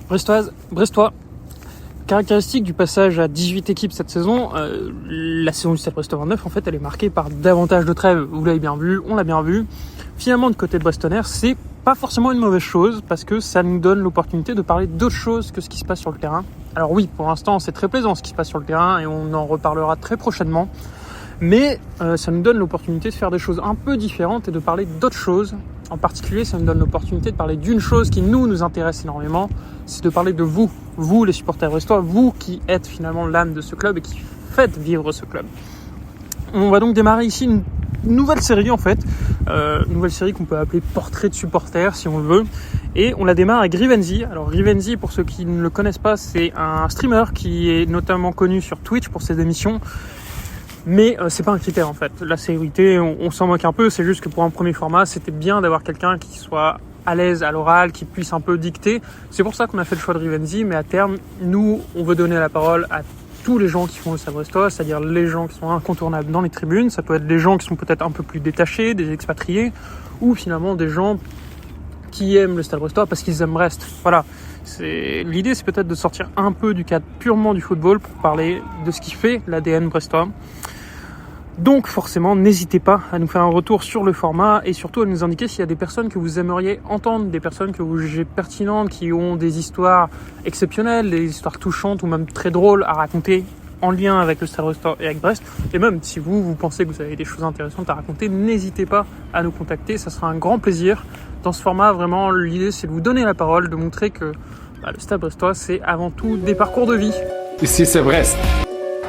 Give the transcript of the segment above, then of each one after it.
Brestois. Caractéristique du passage à 18 équipes cette saison, la saison du Stade Brestois 29, en fait, elle est marquée par davantage de trêves. Vous l'avez bien vu, on l'a bien vu. Finalement, du côté de Brestonnaire, c'est pas forcément une mauvaise chose parce que ça nous donne l'opportunité de parler d'autre chose que ce qui se passe sur le terrain. Alors oui, pour l'instant, c'est très plaisant ce qui se passe sur le terrain et on en reparlera très prochainement. Mais ça nous donne l'opportunité de faire des choses un peu différentes et de parler d'autres choses. En particulier, ça nous donne l'opportunité de parler d'une chose qui nous intéresse énormément, c'est de parler de vous les supporters brestois, vous qui êtes finalement l'âme de ce club et qui faites vivre ce club. On va donc démarrer ici une nouvelle série en fait, nouvelle série qu'on peut appeler Portrait de supporters si on le veut, et on la démarre avec Rivenzi. Alors Rivenzi, pour ceux qui ne le connaissent pas, c'est un streamer qui est notamment connu sur Twitch pour ses émissions. Mais c'est pas un critère en fait. La célébrité, on s'en moque un peu, c'est juste que pour un premier format, c'était bien d'avoir quelqu'un qui soit à l'aise à l'oral, qui puisse un peu dicter. C'est pour ça qu'on a fait le choix de Rivenzi, mais à terme, nous, on veut donner la parole à tous les gens qui font le Stade Brestois, c'est-à-dire les gens qui sont incontournables dans les tribunes. Ça peut être des gens qui sont peut-être un peu plus détachés, des expatriés, ou finalement des gens qui aiment le Stade Brestois parce qu'ils aiment Brest. Voilà. L'idée, c'est peut-être de sortir un peu du cadre purement du football pour parler de ce qui fait l'ADN brestois. Donc forcément, n'hésitez pas à nous faire un retour sur le format et surtout à nous indiquer s'il y a des personnes que vous aimeriez entendre, des personnes que vous jugez pertinentes, qui ont des histoires exceptionnelles, des histoires touchantes ou même très drôles à raconter en lien avec le Stade Brestois et avec Brest. Et même si vous pensez que vous avez des choses intéressantes à raconter, n'hésitez pas à nous contacter, ça sera un grand plaisir. Dans ce format, vraiment, l'idée c'est de vous donner la parole, de montrer que le Stade Brestois c'est avant tout des parcours de vie. Ici c'est Brest.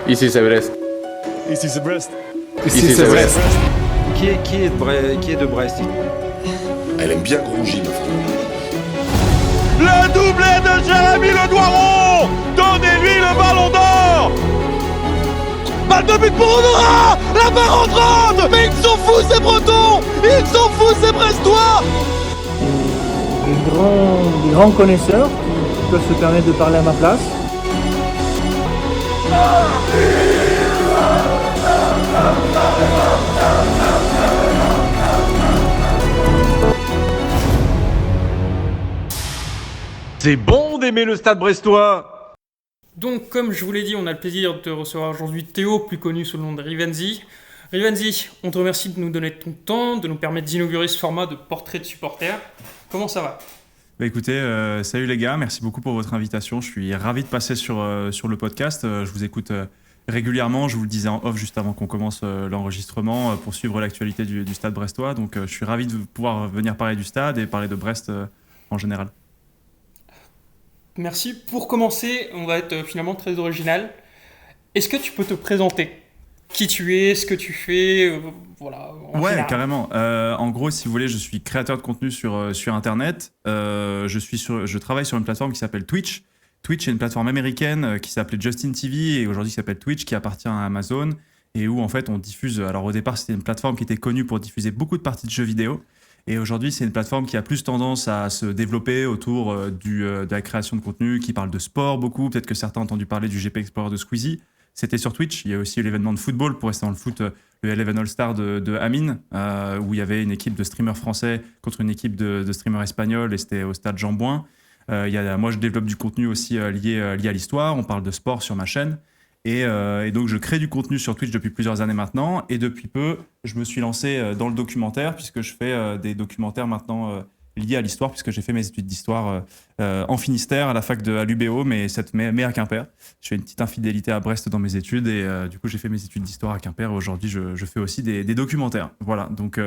Ici c'est Brest. Ici c'est Brest. Ici c'est Brest. Qui est de Brest? Elle aime bien Grougy, ma femme. Le doublé de Jérémy Le Doiron. Donnez-lui le ballon d'or. Balle de but pour Honora. La barre entrante. Mais ils sont fous ces Bretons. Ils sont fous ces Brestois. Des grands connaisseurs qui peuvent se permettre de parler à ma place. C'est bon d'aimer le Stade Brestois. Donc, comme je vous l'ai dit, on a le plaisir de recevoir aujourd'hui Théo, plus connu sous le nom de Rivenzi. Rivenzi, on te remercie de nous donner ton temps, de nous permettre d'inaugurer ce format de portrait de supporter. Comment ça va ? Écoutez, salut les gars, merci beaucoup pour votre invitation. Je suis ravi de passer sur le podcast. Je vous écoute régulièrement, je vous le disais en off juste avant qu'on commence l'enregistrement, pour suivre l'actualité du Stade Brestois. Donc je suis ravi de pouvoir venir parler du Stade et parler de Brest en général. Merci. Pour commencer, on va être finalement très original. Est-ce que tu peux te présenter ? Qui tu es, ce que tu fais, voilà. Ouais, général. carrément. En gros, si vous voulez, je suis créateur de contenu sur Internet. Je travaille sur une plateforme qui s'appelle Twitch. Twitch est une plateforme américaine qui s'appelait Justin TV et aujourd'hui qui s'appelle Twitch, qui appartient à Amazon et où en fait on diffuse. Alors au départ, c'était une plateforme qui était connue pour diffuser beaucoup de parties de jeux vidéo. Et aujourd'hui, c'est une plateforme qui a plus tendance à se développer autour de la création de contenu, qui parle de sport beaucoup. Peut-être que certains ont entendu parler du GP Explorer de Squeezie. C'était sur Twitch. Il y a aussi l'événement de football, pour rester dans le foot, le Eleven All-Star de Amine, où il y avait une équipe de streamers français contre une équipe de streamers espagnols, et c'était au stade Jean-Bouin. Moi, je développe du contenu aussi lié à l'histoire. On parle de sport sur ma chaîne. Et donc, je crée du contenu sur Twitch depuis plusieurs années maintenant. Et depuis peu, je me suis lancé dans le documentaire, puisque je fais des documentaires maintenant liés à l'histoire, puisque j'ai fait mes études d'histoire en Finistère, à l'UBO, mais à Quimper. Je fais une petite infidélité à Brest dans mes études. Et du coup, j'ai fait mes études d'histoire à Quimper. Et aujourd'hui, je fais aussi des documentaires. Voilà, donc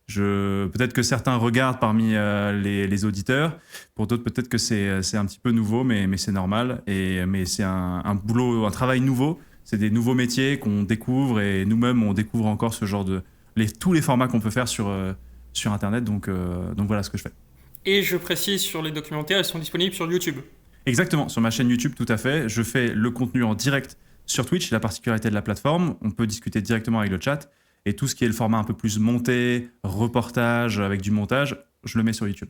peut-être que certains regardent parmi les auditeurs. Pour d'autres, peut-être que c'est un petit peu nouveau, mais c'est normal. Mais c'est un boulot, un travail nouveau. C'est des nouveaux métiers qu'on découvre et nous-mêmes, on découvre encore ce genre tous les formats qu'on peut faire sur Internet. Donc voilà ce que je fais. Et je précise sur les documentaires, ils sont disponibles sur YouTube. Exactement, sur ma chaîne YouTube, tout à fait. Je fais le contenu en direct sur Twitch, la particularité de la plateforme. On peut discuter directement avec le chat. Et tout ce qui est le format un peu plus monté, reportage, avec du montage, je le mets sur YouTube.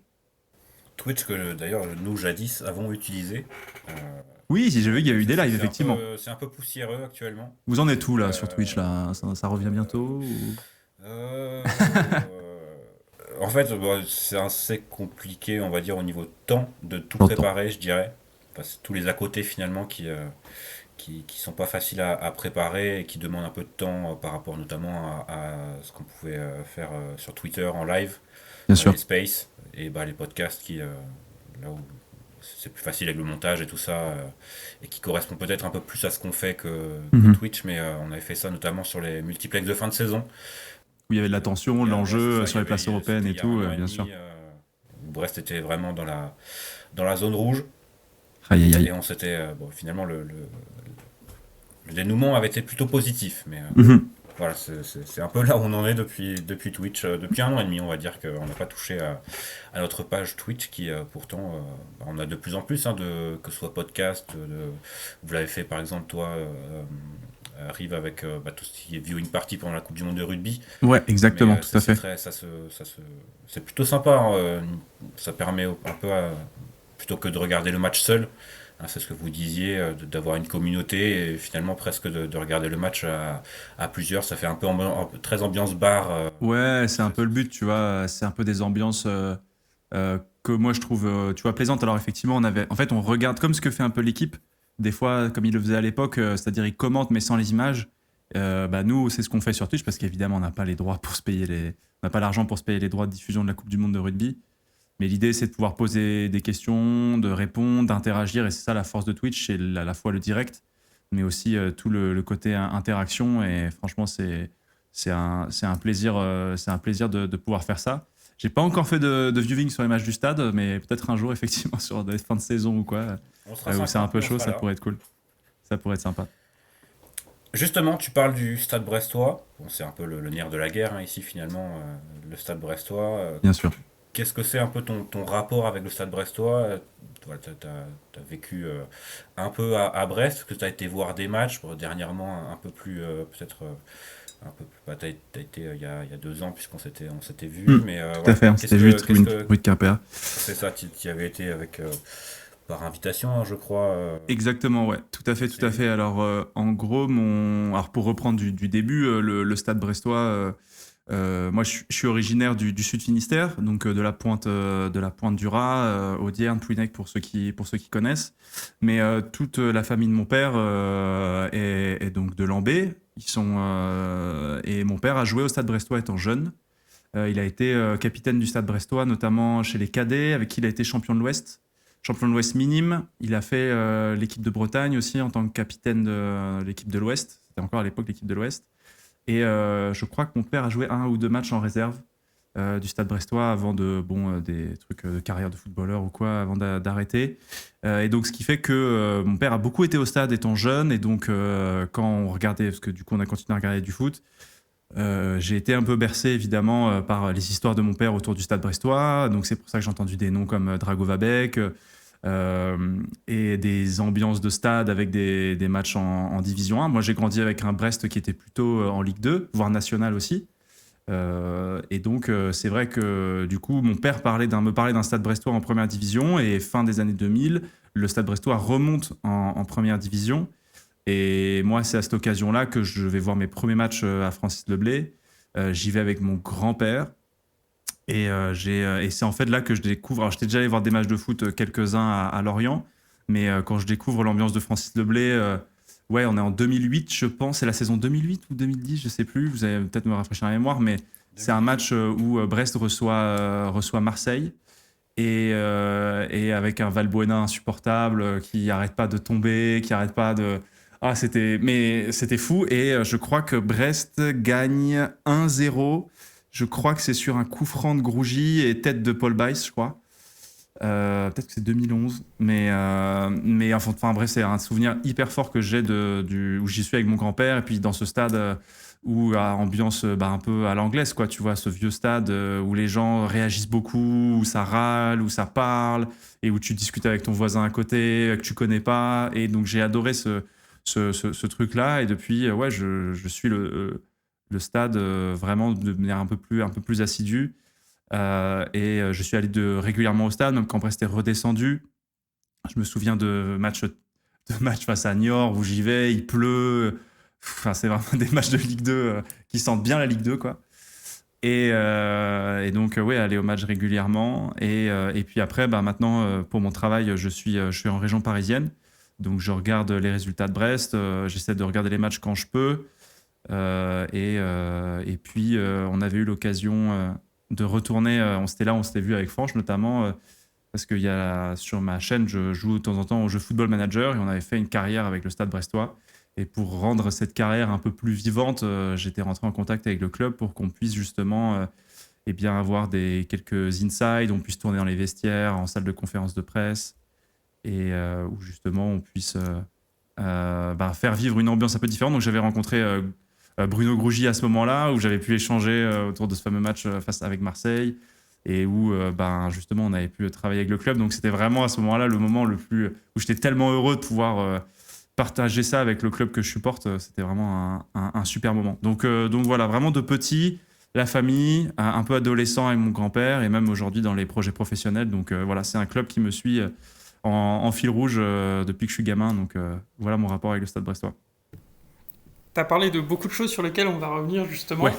Twitch que d'ailleurs nous jadis avons utilisé. Oui, j'ai vu qu'il y a eu des lives, effectivement. C'est un peu poussiéreux actuellement. Vous en êtes où là sur Twitch là ça revient bientôt En fait, c'est assez compliqué, on va dire, au niveau temps de tout Longtemps. préparer, je dirais. c'est tous les à côté finalement qui sont pas faciles à préparer et qui demandent un peu de temps par rapport notamment à ce qu'on pouvait faire sur Twitter en live, Bien sûr. les spaces et les podcasts là où c'est plus facile avec le montage et tout ça et qui correspond peut-être un peu plus à ce qu'on fait que Twitch, mais on avait fait ça notamment sur les multiplex de fin de saison. Où il y avait de la tension, l'enjeu Ouais, sur les places européennes et tout, bien sûr. Où Brest était vraiment dans la zone rouge. Aïe, aïe, aïe. Et on s'était finalement le dénouement avait été plutôt positif, mais Mhm. voilà, c'est un peu là où on en est depuis Twitch, depuis 1 an et demi, on va dire qu'on n'a pas touché à notre page Twitch qui pourtant on a de plus en plus que ce soit podcast, vous l'avez fait par exemple toi Rive avec tout ce qui est viewing party pendant la Coupe du Monde de rugby. Ouais, exactement, Mais, tout à fait. C'est plutôt sympa, ça permet un peu plutôt que de regarder le match seul. C'est ce que vous disiez, d'avoir une communauté et finalement presque de regarder le match à plusieurs. Ça fait un peu très ambiance bar. Ouais, c'est un peu le but, tu vois. C'est un peu des ambiances que moi je trouve, tu vois, plaisantes. Alors effectivement, on regarde comme ce que fait un peu l'équipe. Des fois, comme il le faisait à l'époque, c'est-à-dire ils commentent mais sans les images. Nous, c'est ce qu'on fait sur Twitch parce qu'évidemment, on n'a pas les droits pour se payer on n'a pas l'argent pour se payer les droits de diffusion de la Coupe du Monde de rugby. Mais l'idée, c'est de pouvoir poser des questions, de répondre, d'interagir. Et c'est ça la force de Twitch, c'est à la fois le direct, mais aussi tout le côté interaction. Et franchement, c'est un plaisir, de pouvoir faire ça. J'ai pas encore fait de viewing sur les matchs du stade, mais peut-être un jour, effectivement, sur des fins de saison ou quoi, On sera où sympa, c'est un peu on chaud, sera ça là. pourrait être cool. Ça pourrait être sympa. Justement, tu parles du stade brestois. Bon, c'est un peu le nerf de la guerre ici finalement, le stade brestois. Bien sûr. Qu'est-ce que c'est un peu ton rapport avec le stade brestois? Tu as vécu un peu à Brest, que tu as été voir des matchs, dernièrement un peu plus, peut-être un peu plus. Tu as été il y a 2 ans, puisqu'on s'était vu. Mais Tout à fait, on s'était vu rue de Quimper. C'est ça, tu y avais été par invitation, je crois. Exactement, ouais, tout à fait. Alors, en gros, alors pour reprendre du début, le stade brestois. Moi, je suis originaire du Sud Finistère, donc de la pointe du Raz, Audierne, Plouhinec pour ceux qui connaissent. Mais toute la famille de mon père est donc de Lambé. Et mon père a joué au Stade Brestois étant jeune. Il a été capitaine du Stade Brestois, notamment chez les cadets, avec qui il a été champion de l'Ouest minime. Il a fait l'équipe de Bretagne aussi en tant que capitaine de l'équipe de l'Ouest. C'était encore à l'époque l'équipe de l'Ouest. Et je crois que mon père a joué 1 ou 2 matchs en réserve du Stade Brestois avant des trucs de carrière de footballeur ou quoi, avant d'arrêter. Et donc, ce qui fait que mon père a beaucoup été au stade étant jeune. Et donc, quand on regardait, parce que du coup, on a continué à regarder du foot, j'ai été un peu bercé, évidemment, par les histoires de mon père autour du Stade Brestois. Donc, c'est pour ça que j'ai entendu des noms comme Drago Vabek, et des ambiances de stade avec des matchs en Division 1. Moi, j'ai grandi avec un Brest qui était plutôt en Ligue 2, voire national aussi. Et donc, c'est vrai que du coup, mon père me parlait d'un stade brestois en première division et fin des années 2000, le stade brestois remonte en première division. Et moi, c'est à cette occasion-là que je vais voir mes premiers matchs à Francis Leblay. J'y vais avec mon grand-père. Et c'est en fait là que je découvre. Alors, j'étais déjà allé voir des matchs de foot, quelques-uns à Lorient, mais quand je découvre l'ambiance de Francis Leblay, ouais, on est en 2008, je pense. C'est la saison 2008 ou 2010, je sais plus. Vous allez peut-être me rafraîchir la mémoire, mais c'est un match où Brest reçoit Marseille. Et avec un Valbuena insupportable qui n'arrête pas de tomber, qui n'arrête pas de. Ah, c'était fou. Et je crois que Brest gagne 1-0. Je crois que c'est sur un coup franc de Grougy et tête de Paul Bice, je crois. Peut-être que c'est 2011. Mais enfin, bref, c'est un souvenir hyper fort que j'ai où j'y suis avec mon grand-père. Et puis dans ce stade où à ambiance un peu à l'anglaise, quoi. Tu vois, ce vieux stade où les gens réagissent beaucoup, où ça râle, où ça parle, et où tu discutes avec ton voisin à côté, que tu connais pas. Et donc j'ai adoré ce truc-là. Et depuis, ouais, je suis le stade vraiment de manière un peu plus assidue. Et je suis allé régulièrement au stade, même quand Brest est redescendu. Je me souviens de matchs face à Niort où j'y vais, il pleut. Enfin, c'est vraiment des matchs de Ligue 2 qui sentent bien la Ligue 2, quoi. Et donc, ouais, aller au match régulièrement. Et puis après, maintenant, pour mon travail, je suis en région parisienne. Donc, je regarde les résultats de Brest. J'essaie de regarder les matchs quand je peux. Et puis, on avait eu l'occasion de retourner. On s'était vu avec Franche, notamment, parce que sur ma chaîne, je joue de temps en temps au jeu Football Manager. Et on avait fait une carrière avec le Stade Brestois. Et pour rendre cette carrière un peu plus vivante, j'étais rentré en contact avec le club pour qu'on puisse justement avoir quelques insides, on puisse tourner dans les vestiaires, en salle de conférence de presse, et où justement on puisse faire vivre une ambiance un peu différente. Donc j'avais rencontré Bruno Grougy à ce moment-là, où j'avais pu échanger autour de ce fameux match avec Marseille, et où justement on avait pu travailler avec le club. Donc c'était vraiment à ce moment-là le moment où j'étais tellement heureux de pouvoir partager ça avec le club que je supporte. C'était vraiment un super moment. Donc voilà, vraiment de petit, la famille, un peu adolescent avec mon grand-père, et même aujourd'hui dans les projets professionnels. Donc voilà, c'est un club qui me suit en fil rouge depuis que je suis gamin. Donc voilà mon rapport avec le Stade Brestois. Tu as parlé de beaucoup de choses sur lesquelles on va revenir justement. Ouais.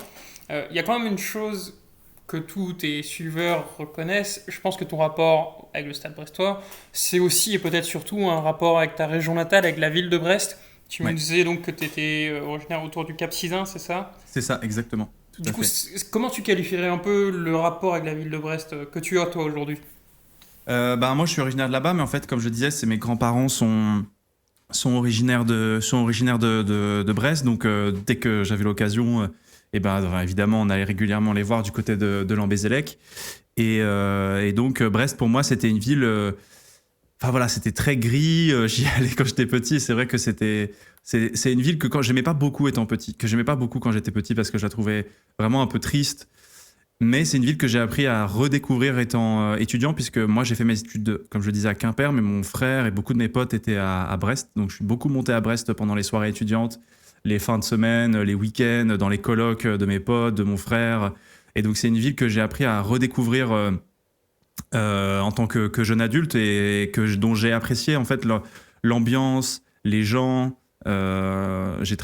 Il y a quand même une chose que tous tes suiveurs reconnaissent. Je pense que ton rapport avec le Stade Brestois, c'est aussi et peut-être surtout un rapport avec ta région natale, avec la ville de Brest. Tu me disais donc que tu étais originaire autour du Cap Sizun, c'est ça ? C'est ça, exactement. Du coup, comment tu qualifierais un peu le rapport avec la ville de Brest que tu as toi aujourd'hui ? Moi, je suis originaire de là-bas, mais en fait, comme je disais, c'est mes grands-parents sont originaires de Brest. Donc, dès que j'avais l'occasion, évidemment, on allait régulièrement les voir du côté de Lambézélec. Et donc, Brest, pour moi, c'était une ville... c'était très gris. J'y allais quand j'étais petit. C'est vrai que c'est une ville que j'aimais pas beaucoup étant petit, que j'aimais pas beaucoup quand j'étais petit parce que je la trouvais vraiment un peu triste. Mais c'est une ville que j'ai appris à redécouvrir étant étudiant, puisque moi j'ai fait mes études, comme je le disais, à Quimper, mais mon frère et beaucoup de mes potes étaient à Brest. Donc je suis beaucoup monté à Brest pendant les soirées étudiantes, les fins de semaine, les week-ends, dans les colocs de mes potes, de mon frère. Et donc c'est une ville que j'ai appris à redécouvrir en tant que jeune adulte, et dont j'ai apprécié en fait l'ambiance, les gens. J'ai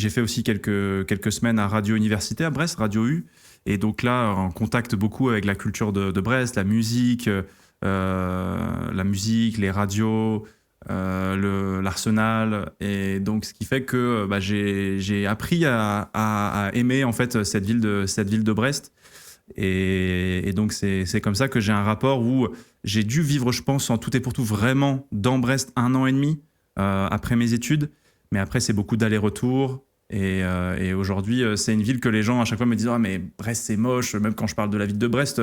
fait aussi quelques semaines à Radio Université à Brest, Radio U. Et donc là, en contact beaucoup avec la culture de Brest, la musique, les radios, l'Arsenal. Et donc, ce qui fait que j'ai appris à aimer en fait cette ville de Brest. Et donc, c'est comme ça que j'ai un rapport où j'ai dû vivre, je pense, en tout et pour tout, vraiment dans Brest 1 an et demi après mes études. Mais après, c'est beaucoup d'allers-retours. Et aujourd'hui, c'est une ville que les gens à chaque fois me disent « Ah, mais Brest, c'est moche ». Même quand je parle de la ville de Brest,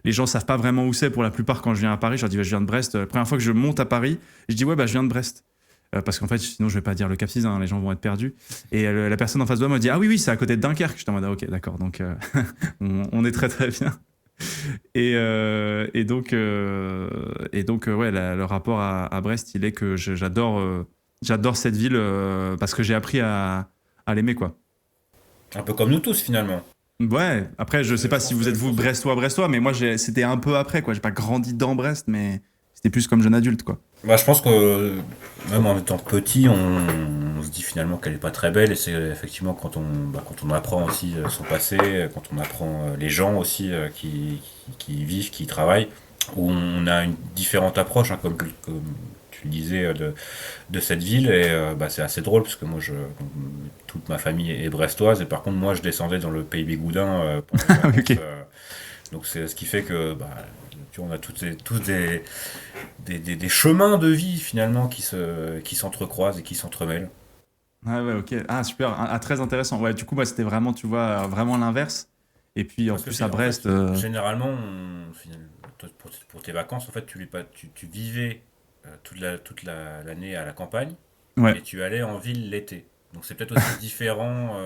les gens ne savent pas vraiment où c'est pour la plupart quand je viens à Paris. Je leur dis « Je viens de Brest ». La première fois que je monte à Paris, je dis « Ouais, je viens de Brest ». Parce qu'en fait, sinon, je ne vais pas dire le Cap Sizun, hein, les gens vont être perdus. Et la personne en face de moi me dit « Ah oui, c'est à côté de Dunkerque ». Je suis en mode « Ah, ok, d'accord, donc on est très très bien ». Et donc, le rapport à Brest, il est que j'adore cette ville parce que j'ai appris à l'aimer, quoi. Un peu comme nous tous, finalement. Ouais, après, je sais pas si vous êtes brestois, mais moi, c'était un peu après, quoi. J'ai pas grandi dans Brest, mais c'était plus comme jeune adulte, quoi. Je pense que même en étant petit, on se dit finalement qu'elle est pas très belle, et c'est effectivement quand on apprend aussi son passé, quand on apprend les gens aussi qui y vivent, qui y travaillent, où on a une différente approche, hein, comme tu le disais, de cette ville. Et c'est assez drôle parce que moi toute ma famille est brestoise, et par contre moi je descendais dans le pays bigoudin pendant les vacances, Ok. donc c'est ce qui fait que tu vois, on a tous des chemins de vie finalement qui s'entrecroisent et qui s'entremêlent. Ah ouais, ok. Ah, super. Très intéressant. Ouais, du coup, moi, c'était vraiment, tu vois, vraiment l'inverse. Et puis, en Parce que plus, à en Brest... fait, généralement, pour tes vacances, en fait, tu vivais toute l'année à la campagne, Ouais, et tu allais en ville l'été. Donc c'est peut-être aussi différent.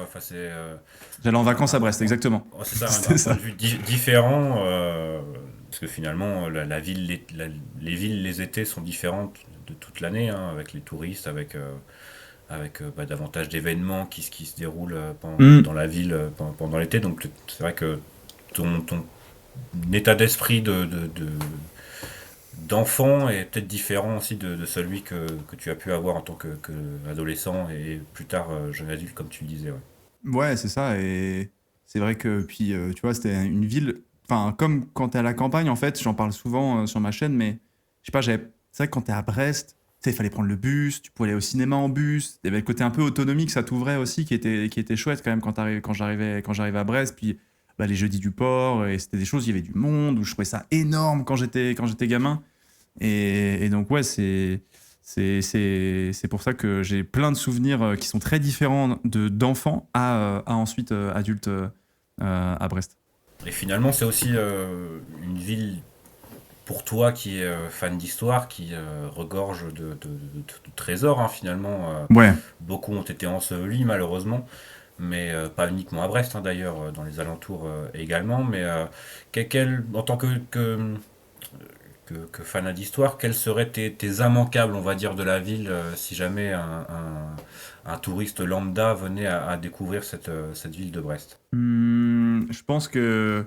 j'allais en vacances à Brest, exactement. C'est ça, C'était un ça. point de vue différent. Parce que finalement, la ville, les villes, les étés sont différentes de toute l'année, hein, avec les touristes, avec davantage d'événements qui se déroulent dans la ville pendant l'été. Donc c'est vrai que ton état d'esprit d'enfant est peut-être différent aussi de celui que tu as pu avoir en tant qu'adolescent et plus tard jeune adulte, comme tu le disais. Ouais. Ouais, c'est ça. Et C'est vrai que, puis, tu vois, c'était une ville. Enfin, comme quand t'es à la campagne, en fait, j'en parle souvent sur ma chaîne, mais je sais pas, c'est vrai que quand t'es à Brest, tu sais, il fallait prendre le bus, tu pouvais aller au cinéma en bus. Il y avait le côté un peu autonomie que ça t'ouvrait aussi, qui était chouette quand même quand j'arrivais à Brest. Puis bah, les jeudis du port, et c'était des choses, il y avait du monde, où je trouvais ça énorme quand j'étais gamin. Et donc, ouais, c'est pour ça que j'ai plein de souvenirs qui sont très différents d'enfants à ensuite adultes à Brest. Et finalement, c'est aussi une ville pour toi qui est fan d'histoire, qui regorge de trésors, hein, finalement. Ouais. Beaucoup ont été ensevelis, malheureusement, mais pas uniquement à Brest, hein, d'ailleurs, dans les alentours également. Mais en tant que fan d'histoire, quels seraient tes immanquables, on va dire, de la ville, si jamais un touriste lambda venait à découvrir cette ville de Brest? Je pense que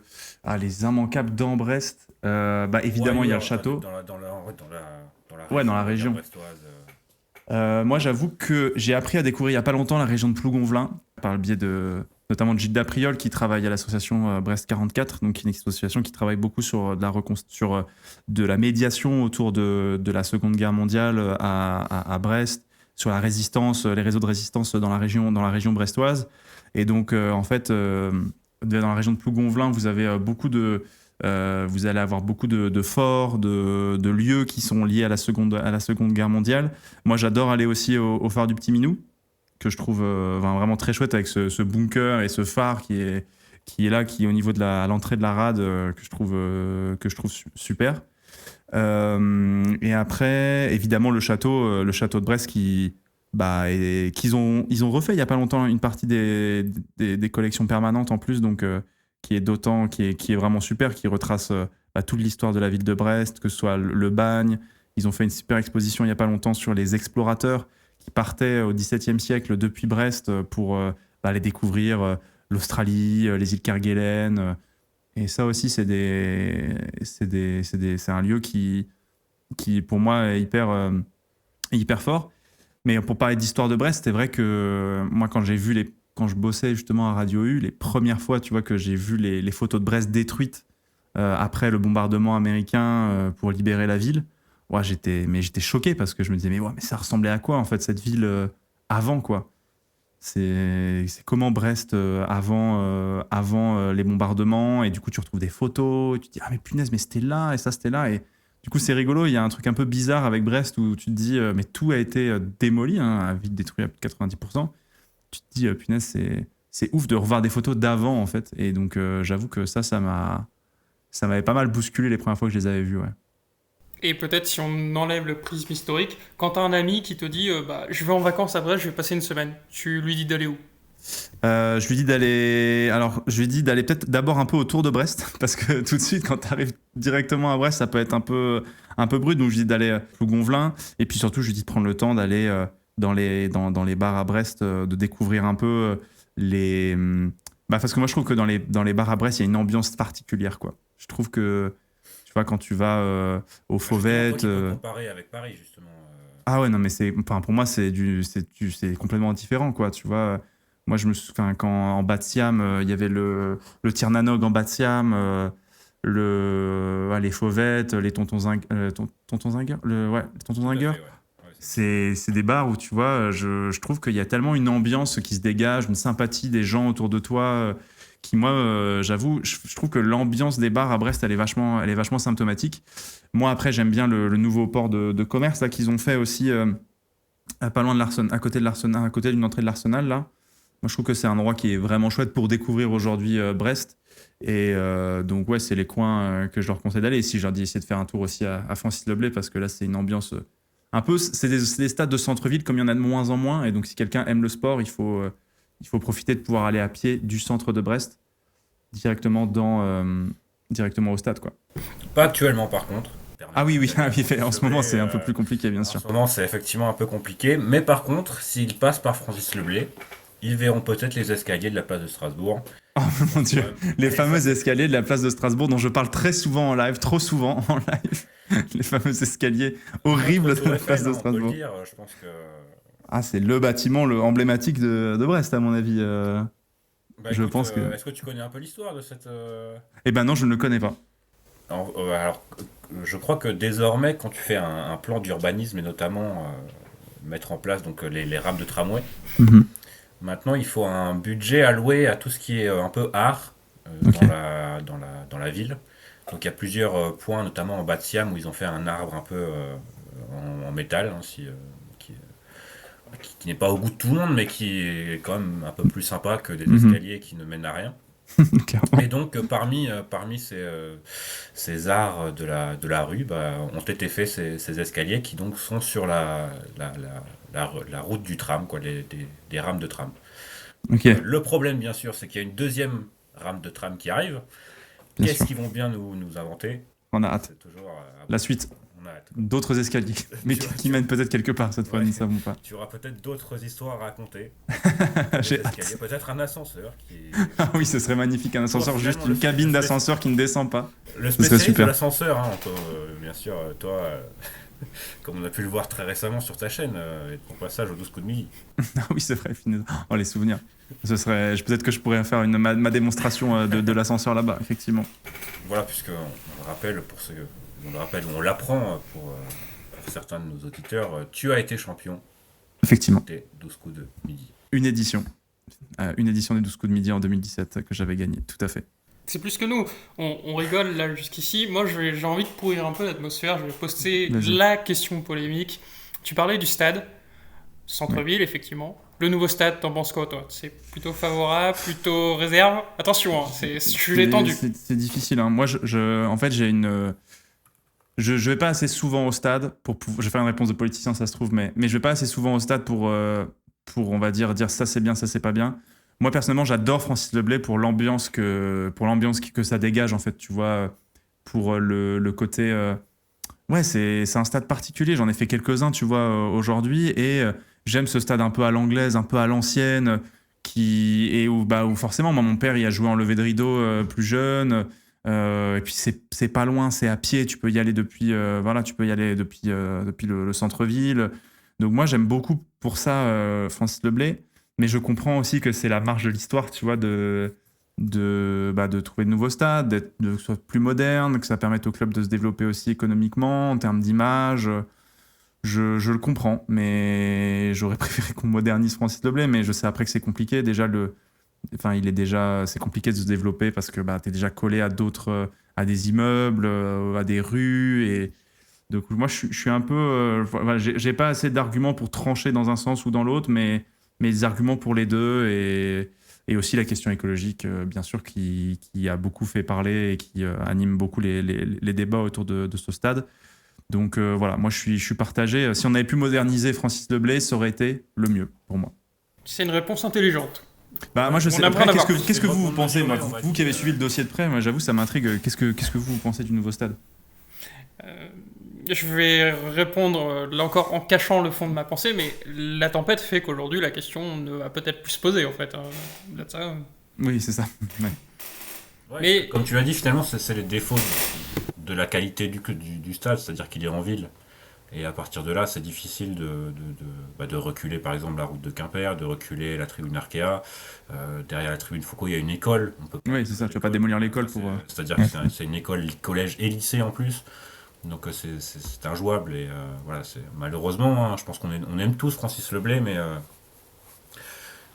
les immanquables dans Brest, bah, Ou évidemment, il y a le ailleurs, château. dans la Ouais, dans la région. brestoise. Moi, j'avoue que j'ai appris à découvrir il y a pas longtemps la région de Plougonvelin, par le biais notamment de Gilles Dapriol, qui travaille à l'association Brest 44, donc qui est une association qui travaille beaucoup sur de la médiation autour de la Seconde Guerre mondiale à Brest, sur la résistance, les réseaux de résistance dans la région brestoise. Et donc, en fait, dans la région de Plougonvelin, vous avez vous allez avoir beaucoup de forts, de lieux qui sont liés à la Seconde Guerre mondiale. Moi, j'adore aller aussi au phare du Petit Minou, que je trouve vraiment très chouette, avec ce bunker et ce phare qui est là, qui est au niveau à l'entrée de la rade, que je trouve super. Et après, évidemment, le château de Brest qu'ils ont refait il y a pas longtemps une partie des collections permanentes en plus, donc qui est vraiment super, qui retrace toute l'histoire de la ville de Brest, que ce soit le bagne. Ils ont fait une super exposition il y a pas longtemps sur les explorateurs qui partaient au XVIIe siècle depuis Brest pour aller découvrir l'Australie, les îles Kerguelen. Et ça aussi, c'est un lieu qui pour moi est hyper fort. Mais pour parler d'histoire de Brest, c'est vrai que moi, quand je bossais justement à Radio U, les premières fois, tu vois, que j'ai vu les photos de Brest détruites après le bombardement américain pour libérer la ville, ouais, j'étais choqué, parce que je me disais, mais ça ressemblait à quoi en fait cette ville avant, quoi. C'est comment Brest avant les bombardements, et du coup tu retrouves des photos, et tu te dis, ah mais punaise, mais c'était là, et ça c'était là, et du coup c'est rigolo, il y a un truc un peu bizarre avec Brest où tu te dis, mais tout a été démoli, hein, vite détruit à plus de 90%. Tu te dis, punaise, c'est ouf de revoir des photos d'avant, en fait. Et donc j'avoue que ça m'avait pas mal bousculé les premières fois que je les avais vus, ouais. Et peut-être si on enlève le prisme historique, quand t'as un ami qui te dit je vais en vacances à Brest, je vais passer une semaine, tu lui dis d'aller où? Je lui dis d'aller peut-être d'abord un peu autour de Brest, parce que tout de suite, quand tu arrives directement à Brest, ça peut être un peu brut. Donc je lui dis d'aller à Plougonvelin, et puis surtout je lui dis de prendre le temps d'aller dans les bars à Brest, de découvrir un peu parce que moi je trouve que dans les bars à Brest, il y a une ambiance particulière, quoi. Je trouve que tu vois, quand tu vas aux Fauvettes, Tu peux comparer avec Paris, justement. ah ouais, non, mais pour moi c'est complètement différent, quoi. Tu vois, moi je me souviens quand en bas de Siam, il y avait le Tirnanog en bas de Siam, les Fauvettes, les Tontons Zingueur, les Tontons Zingueur. C'est des bars où, tu vois, je trouve qu'il y a tellement une ambiance qui se dégage, une sympathie des gens autour de toi, qui, moi, j'avoue, je trouve que l'ambiance des bars à Brest, elle est vachement symptomatique. Moi, après, j'aime bien le nouveau port de commerce là, qu'ils ont fait aussi, pas loin de l'Arsenal, à côté de l'Arsenal, à côté d'une entrée de l'Arsenal, là. Moi, je trouve que c'est un endroit qui est vraiment chouette pour découvrir aujourd'hui Brest. Et donc, ouais, c'est les coins que je leur conseille d'aller. Et si je leur dis essayer de faire un tour aussi à Francis Leblay, parce que là, c'est une ambiance un peu. C'est des stades de centre-ville, comme il y en a de moins en moins. Et donc, si quelqu'un aime le sport, il faut profiter de pouvoir aller à pied du centre de Brest directement au stade, quoi. Pas actuellement, par contre. Ah oui, en ce moment, c'est un peu plus compliqué, bien sûr. En ce moment, c'est effectivement un peu compliqué. Mais par contre, s'ils passent par Francis Leblay, ils verront peut-être les escaliers de la place de Strasbourg. Oh mon Dieu, les fameux escaliers de la place de Strasbourg dont je parle très souvent en live, trop souvent en live. Les fameux escaliers horribles de la place de Strasbourg. On peut le dire, je pense que... Ah, c'est le bâtiment emblématique de Brest, à mon avis. Je pense que... Est-ce que tu connais un peu l'histoire de cette... Eh ben non, je ne le connais pas. Alors, je crois que désormais, quand tu fais un plan d'urbanisme et notamment mettre en place donc les rames de tramway, Mhm. maintenant il faut un budget alloué à tout ce qui est un peu art Ok. dans la ville. Donc il y a plusieurs points, notamment en bas de Siam, où ils ont fait un arbre un peu en métal, hein, qui n'est pas au goût de tout le monde, mais qui est quand même un peu plus sympa que des Mhm. escaliers qui ne mènent à rien. Clairement. Et donc, parmi ces arts de la rue, ont été faits ces escaliers qui donc sont sur la route du tram, quoi, des rames de tram. Ok, Le problème, bien sûr, c'est qu'il y a une deuxième rame de tram qui arrive. bien Qu'est-ce sûr. qu'ils vont bien nous inventer? On a hâte. C'est toujours La suite, on a hâte. d'autres escaliers, mais Tu vois, qui mènent peut-être quelque part cette fois, Ouais. nous ne savons pas. Tu auras peut-être d'autres histoires à raconter. J'ai Des hâte. escaliers, peut-être un ascenseur qui Ah oui, ce serait magnifique, un ascenseur, finalement, juste une cabine d'ascenseur qui ne descend pas. Le serait spécialiste super. de l'ascenseur, hein, bien sûr, toi, comme on a pu le voir très récemment sur ta chaîne, et ton passage aux 12 coups de midi. Ah oui, c'est vrai, finesse. Oh, les souvenirs. Peut-être que je pourrais faire ma démonstration de l'ascenseur là-bas, effectivement. Voilà, puisque on le rappelle, on l'apprend pour certains de nos auditeurs, tu as été champion Effectivement. des 12 coups de midi. Une édition. Une édition des 12 coups de midi en 2017 que j'avais gagné, tout à fait. C'est plus que nous. On rigole là jusqu'ici. Moi, j'ai envie de pourrir un peu l'atmosphère. Je vais poster Vas-y. la question polémique. Tu parlais du stade, centre-ville, effectivement. Le nouveau stade, t'en penses quoi, toi? C'est plutôt favorable, plutôt réserve? Attention, hein, c'est sujet tendu. C'est difficile. Hein. Moi, en fait, j'ai une. Je vais pas assez souvent au stade pour pouvoir. Je vais faire une réponse de politicien, ça se trouve, mais je vais pas assez souvent au stade pour on va dire ça c'est bien, ça c'est pas bien. Moi, personnellement, j'adore Francis Leblay pour l'ambiance que ça dégage, en fait, tu vois, pour le côté. Ouais, c'est un stade particulier. J'en ai fait quelques-uns, tu vois, aujourd'hui, et j'aime ce stade un peu à l'anglaise, un peu à l'ancienne, où forcément, moi, mon père, il a joué en levée de rideau plus jeune. Et puis c'est pas loin, c'est à pied, tu peux y aller depuis le centre-ville. Donc moi j'aime beaucoup pour ça Francis Leblay, mais je comprends aussi que c'est la marge de l'histoire, tu vois, de trouver de nouveaux stades, que ce soit plus moderne, que ça permette au club de se développer aussi économiquement, en termes d'image. Je le comprends, mais j'aurais préféré qu'on modernise Francis Leblay, mais je sais après que c'est compliqué. Déjà, c'est compliqué de se développer parce que t'es déjà collé à à des immeubles, à des rues. Et donc, moi, je suis un peu. Voilà, j'ai pas assez d'arguments pour trancher dans un sens ou dans l'autre, mais des arguments pour les deux. Et aussi la question écologique, bien sûr, qui a beaucoup fait parler et qui anime beaucoup les débats autour de ce stade. Donc voilà, moi je suis partagé. Si on avait pu moderniser Francis Leblay, ça aurait été le mieux pour moi. C'est une réponse intelligente. Moi je On sais. apprend Après, d'avoir qu'est-ce que vous plus. pensez, moi, On va vous qui avez dire, suivi le dossier de près, moi j'avoue ça m'intrigue. Qu'est-ce que vous pensez du nouveau stade? Je vais répondre là encore en cachant le fond de ma pensée, mais la tempête fait qu'aujourd'hui la question ne va peut-être plus se poser en fait. Là, ça, Oui, c'est ça. Ouais. Ouais, Mais- comme tu l'as dit, finalement, c'est les défauts de la qualité du stade, c'est-à-dire qu'il est en ville. Et à partir de là, c'est difficile de reculer, par exemple, la route de Quimper, de reculer la tribune Arkea. Derrière la tribune Foucault, il y a une école. On peut Oui, c'est ça, tu vas pas démolir l'école pour. C'est-à-dire que c'est une école, collège et lycée en plus. Donc c'est injouable. Et voilà, malheureusement, hein, je pense on aime tous Francis Leblay,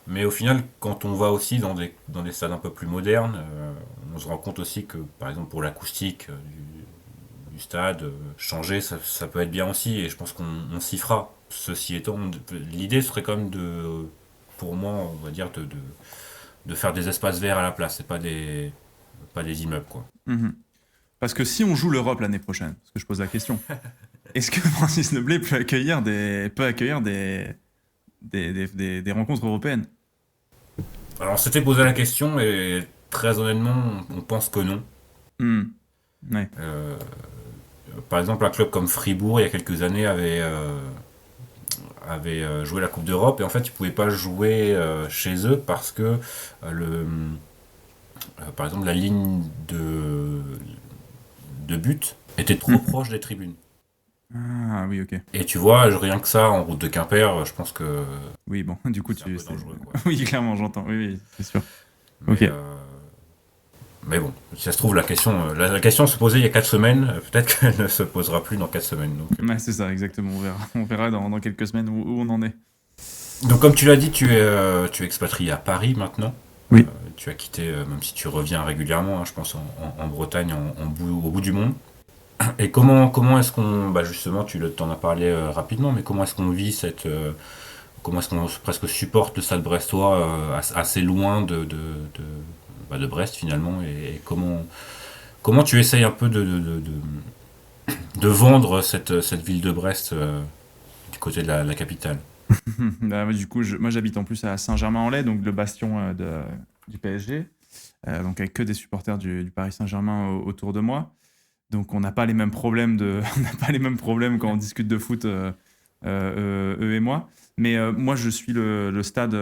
mais au final, quand on va aussi dans des stades un peu plus modernes, on se rend compte aussi que, par exemple, pour l'acoustique du stade, changer, ça peut être bien aussi, et je pense qu'on s'y fera. Ceci étant, l'idée serait quand même pour moi, on va dire, de faire des espaces verts à la place, c'est pas des immeubles, quoi. Mhm. Parce que si on joue l'Europe l'année prochaine, parce que je pose la question, est-ce que Francis Leblay peut accueillir des rencontres européennes? Alors, on s'était posé la question, et très honnêtement, on pense que non. Ouais. Par exemple, un club comme Fribourg, il y a quelques années, avait joué la Coupe d'Europe, et en fait, ils ne pouvaient pas jouer chez eux parce que, par exemple, la ligne de but était trop proche des tribunes. Ah oui, ok. Et tu vois, rien que ça, en route de Quimper, je pense que Oui, bon, du coup, c'est un peu dangereux, quoi. Oui, clairement, j'entends. Oui, c'est sûr. Ok. Mais bon, si ça se trouve, la question se posait il y a 4 semaines, peut-être qu'elle ne se posera plus dans 4 semaines. Ouais, c'est ça, exactement. On verra dans quelques semaines où on en est. Donc comme tu l'as dit, tu es expatrié à Paris maintenant. Oui. Tu as quitté, même si tu reviens régulièrement, hein, je pense en Bretagne, au bout du monde. Et comment est-ce qu'on, justement, tu t'en as parlé rapidement, mais comment est-ce qu'on vit comment est-ce qu'on presque supporte le Stade Brestois assez loin de Brest finalement, et comment tu essayes un peu de vendre cette ville de Brest du côté de la capitale? Du coup, moi j'habite en plus à Saint-Germain-en-Laye, donc le bastion du PSG, donc avec que des supporters du Paris Saint-Germain autour de moi. Donc on n'a pas les mêmes problèmes on n'a pas les mêmes problèmes quand on discute de foot, eux et moi. Mais moi je suis le stade.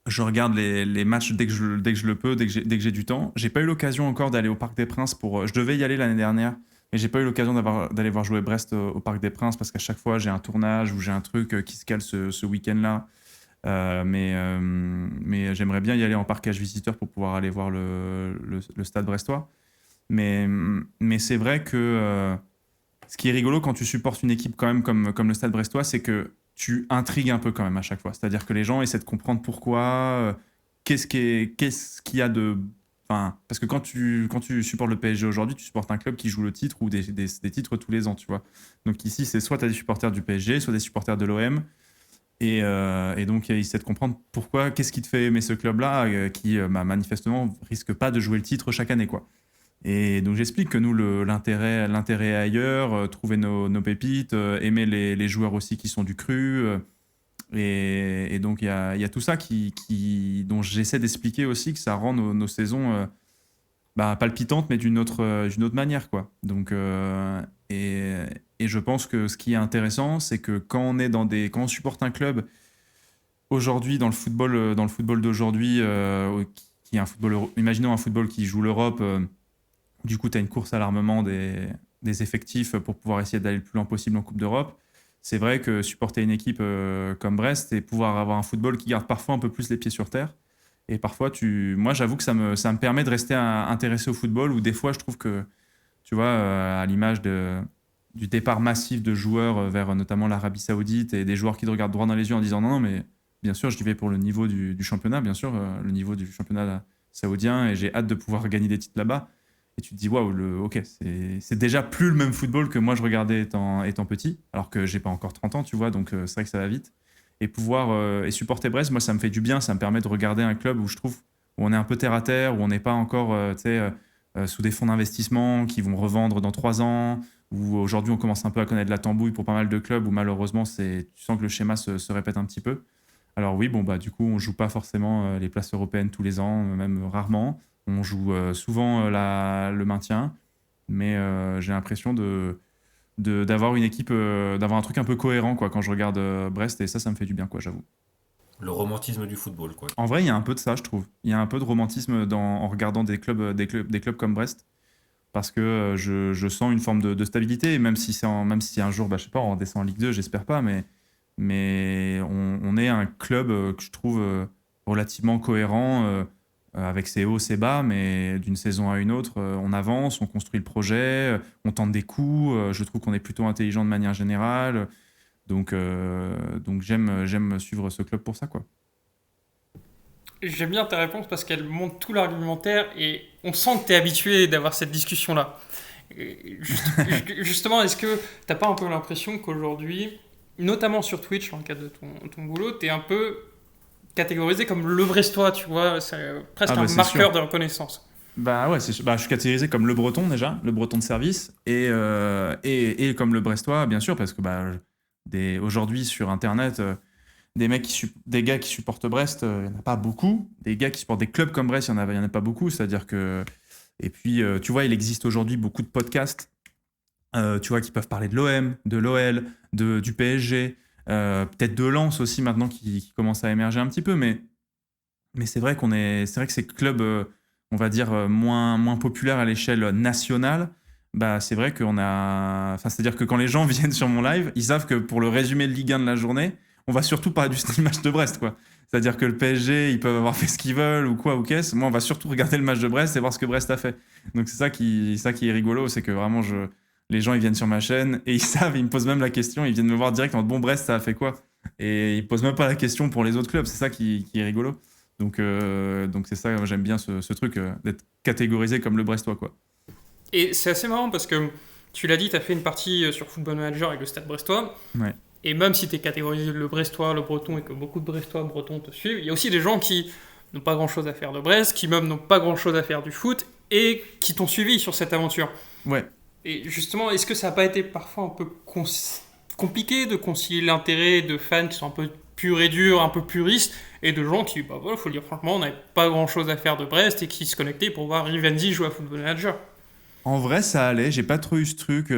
Je regarde les matchs dès que je le peux, dès que j'ai du temps. J'ai pas eu l'occasion encore d'aller au Parc des Princes je devais y aller l'année dernière, mais j'ai pas eu l'occasion d'aller voir jouer Brest au Parc des Princes parce qu'à chaque fois j'ai un tournage ou j'ai un truc qui se cale ce week-end-là. Mais j'aimerais bien y aller en parkage visiteur pour pouvoir aller voir le Stade Brestois. Mais c'est vrai que ce qui est rigolo quand tu supportes une équipe quand même comme le Stade Brestois, c'est que tu intrigues un peu quand même à chaque fois. C'est-à-dire que les gens essaient de comprendre pourquoi, qu'est-ce qu'il y a de... Enfin, parce que quand tu supportes le PSG aujourd'hui, tu supportes un club qui joue le titre ou des titres tous les ans, tu vois. Donc ici, c'est soit tu as des supporters du PSG, soit des supporters de l'OM. Et donc, ils essaient de comprendre pourquoi, qu'est-ce qui te fait aimer ce club-là, qui manifestement risque pas de jouer le titre chaque année, quoi. Et donc j'explique que nous, l'intérêt est ailleurs, trouver nos pépites, aimer les joueurs aussi qui sont du cru. Et donc il y a tout ça dont j'essaie d'expliquer aussi que ça rend nos saisons palpitantes, mais d'une autre manière, quoi. Donc, et je pense que ce qui est intéressant, c'est que quand on supporte un club aujourd'hui dans le football d'aujourd'hui, qui est un football, imaginons un football qui joue l'Europe. Du coup, tu as une course à l'armement des effectifs pour pouvoir essayer d'aller le plus loin possible en Coupe d'Europe. C'est vrai que supporter une équipe comme Brest et pouvoir avoir un football qui garde parfois un peu plus les pieds sur terre. Et parfois, moi, j'avoue que ça me permet de rester intéressé au football, où des fois, je trouve que, tu vois, à l'image du départ massif de joueurs vers notamment l'Arabie Saoudite et des joueurs qui te regardent droit dans les yeux en disant non, mais bien sûr, je vais pour le niveau du championnat, bien sûr, le niveau du championnat saoudien, et j'ai hâte de pouvoir gagner des titres là-bas. Et tu te dis, waouh, ok, c'est déjà plus le même football que moi je regardais étant petit, alors que j'ai pas encore 30 ans, tu vois, donc c'est vrai que ça va vite. Et et supporter Brest, moi ça me fait du bien, ça me permet de regarder un club où je trouve, où on est un peu terre à terre, où on n'est pas encore sous des fonds d'investissement qui vont revendre dans 3 ans, où aujourd'hui on commence un peu à connaître la tambouille pour pas mal de clubs, où malheureusement tu sens que le schéma se répète un petit peu. Alors oui, du coup on joue pas forcément les places européennes tous les ans, même rarement. On joue souvent le maintien, mais j'ai l'impression d'avoir une équipe, d'avoir un truc un peu cohérent, quoi, quand je regarde Brest, et ça me fait du bien, quoi, j'avoue. Le romantisme du football, quoi. En vrai, il y a un peu de ça, je trouve. Il y a un peu de romantisme en regardant des clubs comme Brest, parce que je sens une forme de stabilité, et même si un jour, je sais pas, on descend en Ligue 2, j'espère pas, mais on est un club que je trouve relativement cohérent, avec ses hauts, ses bas, mais d'une saison à une autre, on avance, on construit le projet, on tente des coups. Je trouve qu'on est plutôt intelligent de manière générale. Donc j'aime suivre ce club pour ça, quoi. J'aime bien ta réponse parce qu'elle montre tout l'argumentaire et on sent que tu es habitué d'avoir cette discussion-là. Justement, est-ce que t'as pas un peu l'impression qu'aujourd'hui, notamment sur Twitch, dans le cadre de ton boulot, tu es un peu catégorisé comme le Brestois, tu vois, c'est presque un marqueur de reconnaissance. Ouais, je suis catégorisé comme le Breton déjà, le Breton de service, et comme le Brestois, bien sûr, parce que aujourd'hui sur Internet, des gars qui supportent Brest, il n'y en a pas beaucoup. Des gars qui supportent des clubs comme Brest, il n'y en a pas beaucoup. C'est-à-dire que... Et puis, tu vois, il existe aujourd'hui beaucoup de podcasts, tu vois, qui peuvent parler de l'OM, de l'OL, du PSG, peut-être de Lens aussi maintenant qui commence à émerger un petit peu, mais c'est vrai c'est vrai que ces clubs, on va dire moins populaires à l'échelle nationale, c'est vrai c'est-à-dire que quand les gens viennent sur mon live, ils savent que pour le résumé de Ligue 1 de la journée, on va surtout parler du match de Brest, quoi. C'est-à-dire que le PSG, ils peuvent avoir fait ce qu'ils veulent ou quoi ou qu'est-ce. Moi, on va surtout regarder le match de Brest et voir ce que Brest a fait. Donc c'est ça qui est rigolo, c'est que vraiment les gens ils viennent sur ma chaîne et ils savent, ils me posent même la question, ils viennent me voir direct en mode bon Brest ça a fait quoi? Et ils posent même pas la question pour les autres clubs, c'est ça qui est rigolo. Donc c'est ça, moi, j'aime bien ce truc d'être catégorisé comme le Brestois quoi. Et c'est assez marrant parce que tu l'as dit, tu as fait une partie sur Football Manager avec le Stade Brestois. Ouais. Et même si tu es catégorisé le Brestois, le Breton et que beaucoup de Brestois, Bretons te suivent, il y a aussi des gens qui n'ont pas grand chose à faire de Brest, qui même n'ont pas grand chose à faire du foot et qui t'ont suivi sur cette aventure. Ouais. Et justement, est-ce que ça n'a pas été parfois un peu compliqué de concilier l'intérêt de fans qui sont un peu purs et durs, un peu puristes, et de gens qui, bah voilà, faut le dire franchement, n'avaient pas grand chose à faire de Brest et qui se connectaient pour voir Rivenzi jouer à Football Manager? En vrai, ça allait. J'ai pas trop eu ce truc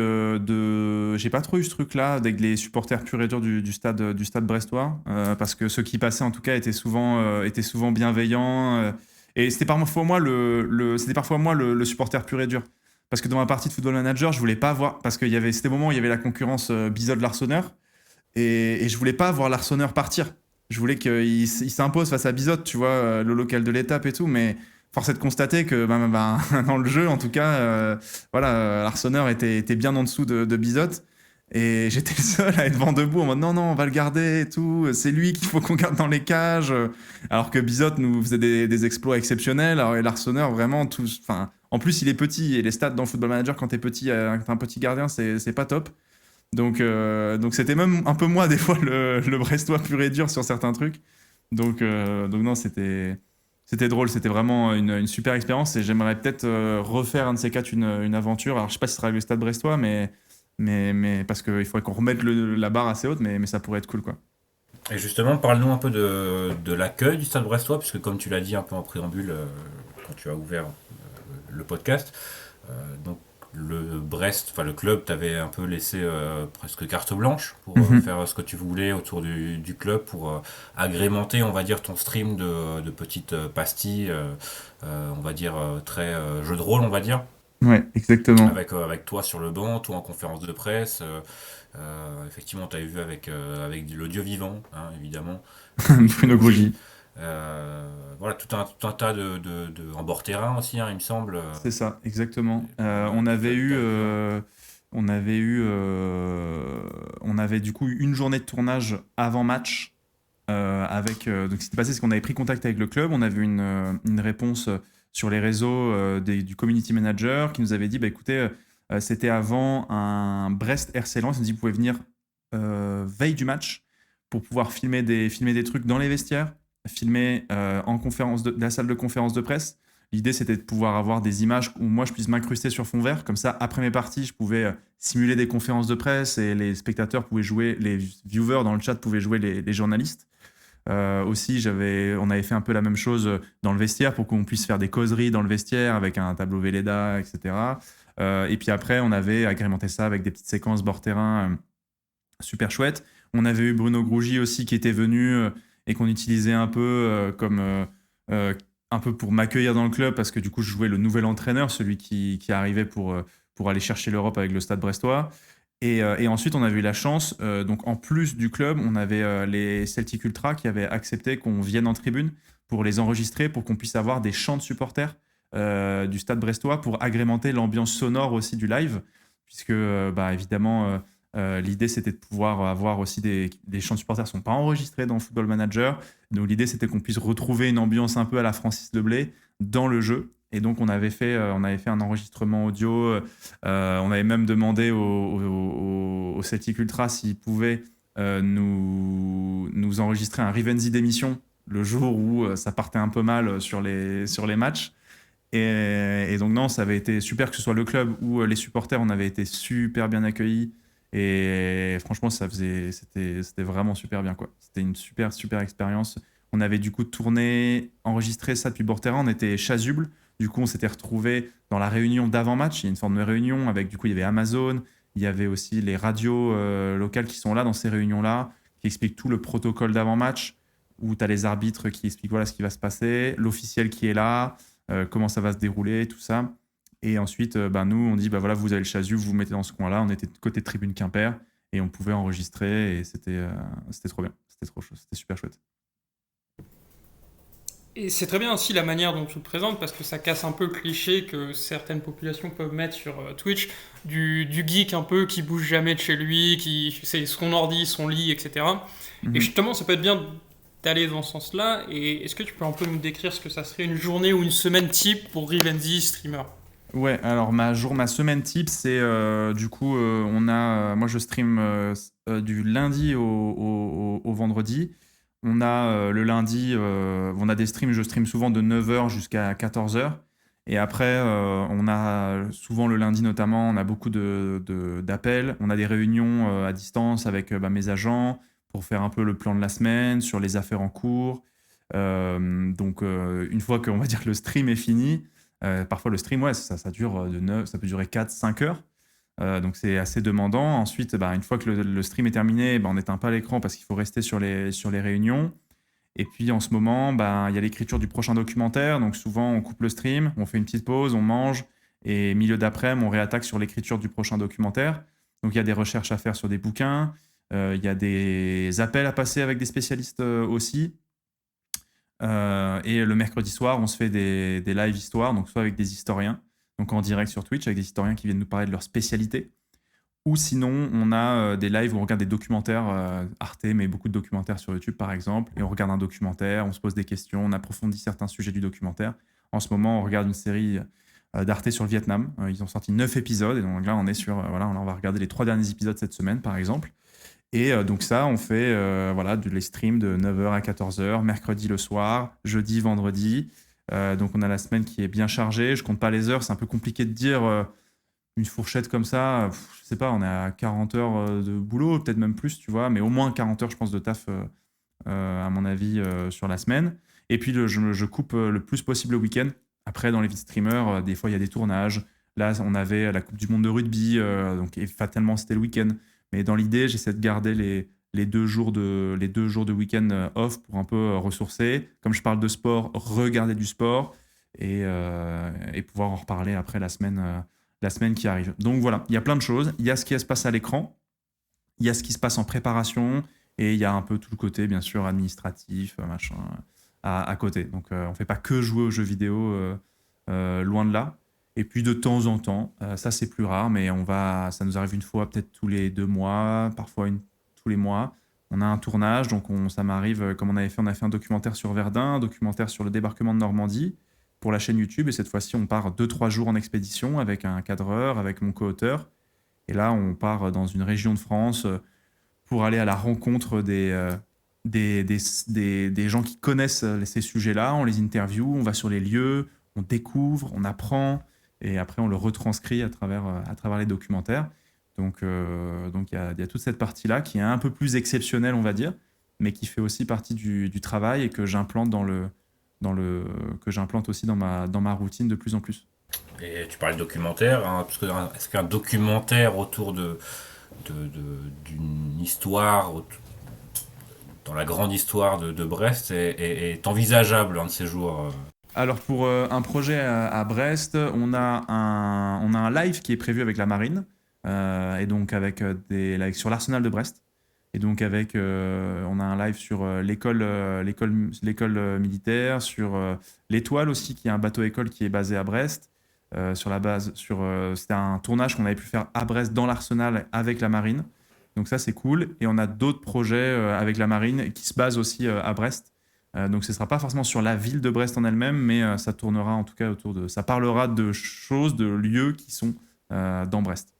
là avec les supporters purs et durs du stade brestois, parce que ceux qui passaient en tout cas étaient souvent bienveillants. Et c'était parfois moi le supporter pur et dur. Parce que dans ma partie de Football Manager, je voulais pas voir, parce qu'il y avait c'était le moment où il y avait la concurrence Bizot Larsonneur, et je voulais pas voir Larsonneur partir. Je voulais qu'il s'impose face à Bizot, tu vois, le local de l'étape et tout, mais force est de constater que dans le jeu, en tout cas, Larsonneur était bien en dessous de Bizot. Et j'étais le seul à être vent debout en mode non, on va le garder et tout. C'est lui qu'il faut qu'on garde dans les cages. Alors que Bizot nous faisait des exploits exceptionnels. Alors, et Larsonneur, vraiment, en plus, il est petit. Et les stats dans Football Manager, quand t'es petit, quand t'es un petit gardien, c'est pas top. Donc c'était même un peu moi, des fois, le Brestois pur et dur sur certains trucs. Donc non, c'était drôle, c'était vraiment une super expérience et j'aimerais peut-être refaire un de ces quatre une aventure. Alors je sais pas si ce sera avec le Stade Brestois, mais parce qu'il faudrait qu'on remette la barre assez haute, mais ça pourrait être cool quoi. Et justement, parle-nous un peu de l'accueil du Stade Brestois, puisque comme tu l'as dit un peu en préambule quand tu as ouvert le podcast, donc le club t'avait un peu laissé presque carte blanche pour faire ce que tu voulais autour du club, pour agrémenter, on va dire, ton stream de petites pastilles, on va dire, très jeu de rôle, on va dire. Ouais, exactement. Avec toi sur le banc, toi en conférence de presse. Effectivement, tu avais vu avec le Dieu vivant, hein, évidemment. Bruno Grougy. Voilà, tout un tas en bord terrain aussi, hein, il me semble. C'est ça, exactement. On avait du coup une journée de tournage avant match. Donc ce qui s'est passé, c'est qu'on avait pris contact avec le club, on avait une réponse sur les réseaux du community manager qui nous avait dit, bah écoutez, c'était avant un Brest RC Lens, il nous dit vous pouvez venir veille du match pour pouvoir filmer des trucs dans les vestiaires, filmer en la salle de conférence de presse. L'idée, c'était de pouvoir avoir des images où moi, je puisse m'incruster sur fond vert. Comme ça, après mes parties, je pouvais simuler des conférences de presse et les spectateurs pouvaient jouer, les viewers dans le chat pouvaient jouer les journalistes. Aussi, on avait fait un peu la même chose dans le vestiaire pour qu'on puisse faire des causeries dans le vestiaire avec un tableau Velleda, etc. Et puis après, on avait agrémenté ça avec des petites séquences bord terrain super chouettes. On avait eu Bruno Grougy aussi qui était venu et qu'on utilisait un peu un peu pour m'accueillir dans le club parce que du coup, je jouais le nouvel entraîneur, celui qui arrivait pour aller chercher l'Europe avec le Stade Brestois. Et ensuite, on avait eu la chance, donc en plus du club, on avait les Celtic Ultra qui avaient accepté qu'on vienne en tribune pour les enregistrer, pour qu'on puisse avoir des chants de supporters du Stade Brestois pour agrémenter l'ambiance sonore aussi du live, puisque évidemment, l'idée c'était de pouvoir avoir aussi des chants de supporters qui ne sont pas enregistrés dans Football Manager. Donc l'idée c'était qu'on puisse retrouver une ambiance un peu à la Francis Leblay dans le jeu. Et donc, on avait fait un enregistrement audio. On avait même demandé au Celtic Ultra s'ils pouvaient nous enregistrer un Rivenzi d'émission le jour où ça partait un peu mal sur les matchs. Et donc, non, ça avait été super que ce soit le club ou les supporters. On avait été super bien accueillis. Et franchement, c'était vraiment super bien, quoi. C'était une super, super expérience. On avait du coup enregistré ça depuis bord terrain. On était chasuble. Du coup, on s'était retrouvés dans la réunion d'avant-match. Il y a une forme de réunion avec, du coup, il y avait Amazon, il y avait aussi les radios locales qui sont là dans ces réunions-là, qui expliquent tout le protocole d'avant-match, où tu as les arbitres qui expliquent voilà ce qui va se passer, l'officiel qui est là, comment ça va se dérouler, tout ça. Et ensuite, nous, on dit, voilà, vous avez le chasuble, vous vous mettez dans ce coin-là. On était côté tribune Quimper et on pouvait enregistrer et c'était trop bien. C'était trop chaud, c'était super chouette. Et c'est très bien aussi la manière dont tu le présentes parce que ça casse un peu le cliché que certaines populations peuvent mettre sur Twitch du geek un peu qui bouge jamais de chez lui, qui c'est son ordi, son lit, etc. Et Mhm. justement, ça peut être bien d'aller dans ce sens-là. Et est-ce que tu peux un peu nous décrire ce que ça serait une journée ou une semaine type pour Rivenzi, streamer? Ouais, alors ma semaine type, c'est du coup, moi je stream du lundi au vendredi. On a le lundi, on a des streams, je stream souvent de 9h jusqu'à 14h. Et après, on a souvent le lundi notamment, on a beaucoup d'appels. On a des réunions à distance avec mes agents pour faire un peu le plan de la semaine sur les affaires en cours. Donc, une fois qu'on va dire que le stream est fini, parfois le stream, ouais, ça dure ça peut durer 4-5 heures. Donc c'est assez demandant. Ensuite, une fois que le stream est terminé, on n'éteint pas l'écran parce qu'il faut rester sur les réunions. Et puis en ce moment, il y a l'écriture du prochain documentaire. Donc souvent, on coupe le stream, on fait une petite pause, on mange. Et milieu d'après-midi, on réattaque sur l'écriture du prochain documentaire. Donc il y a des recherches à faire sur des bouquins. Il y a des appels à passer avec des spécialistes aussi. Et le mercredi soir, on se fait des live histoires, donc soit avec des historiens, donc en direct sur Twitch, avec des historiens qui viennent nous parler de leur spécialité. Ou sinon, on a des lives où on regarde des documentaires Arte, mais beaucoup de documentaires sur YouTube par exemple, et on regarde un documentaire, on se pose des questions, on approfondit certains sujets du documentaire. En ce moment, on regarde une série d'Arte sur le Vietnam. Ils ont sorti 9 épisodes, et donc là, on est sur, on va regarder les 3 derniers épisodes cette semaine par exemple. Et donc ça, on fait les streams de 9h à 14h, mercredi le soir, jeudi, vendredi. Donc on a la semaine qui est bien chargée. Je compte pas les heures, c'est un peu compliqué de dire une fourchette comme ça. Je sais pas, on est à 40 heures de boulot, peut-être même plus, tu vois, mais au moins 40 heures, je pense, de taf, à mon avis, sur la semaine. Et puis je coupe le plus possible le week-end. Après, dans les vies de streamers, des fois, il y a des tournages. Là, on avait la Coupe du Monde de rugby, et fatalement, c'était le week-end. Mais dans l'idée, j'essaie de garder les 2 jours de week-end off pour un peu ressourcer. Comme je parle de sport, regarder du sport et pouvoir en reparler après la semaine qui arrive. Donc voilà, il y a plein de choses. Il y a ce qui se passe à l'écran, il y a ce qui se passe en préparation et il y a un peu tout le côté, bien sûr, administratif, machin, à côté. Donc on ne fait pas que jouer aux jeux vidéo, loin de là. Et puis de temps en temps, ça c'est plus rare, mais ça nous arrive une fois peut-être tous les 2 mois, parfois tous les mois. On a un tournage, donc ça m'arrive, comme on a fait un documentaire sur Verdun, un documentaire sur le débarquement de Normandie pour la chaîne YouTube. Et cette fois-ci, on part 2-3 jours en expédition avec un cadreur, avec mon co-auteur. Et là, on part dans une région de France pour aller à la rencontre des gens qui connaissent ces sujets-là. On les interviewe, on va sur les lieux, on découvre, on apprend. Et après, on le retranscrit à travers les documentaires. Donc, il y a toute cette partie-là qui est un peu plus exceptionnelle, on va dire, mais qui fait aussi partie du travail et que j'implante que j'implante aussi dans ma routine de plus en plus. Et tu parlais de documentaire, hein, parce que est-ce qu'un documentaire autour d'une histoire, dans la grande histoire de Brest, est envisageable un de ces jours? Alors pour un projet à Brest, on a un live qui est prévu avec la marine et donc avec sur l'arsenal de Brest. Et donc on a un live sur l'école militaire, sur l'Étoile aussi, qui est un bateau-école qui est basé à Brest. C'était un tournage qu'on avait pu faire à Brest dans l'arsenal avec la marine. Donc ça c'est cool. Et on a d'autres projets avec la marine qui se basent aussi à Brest. Donc ce ne sera pas forcément sur la ville de Brest en elle-même, mais ça tournera en tout cas ça parlera de choses, de lieux qui sont dans Brest.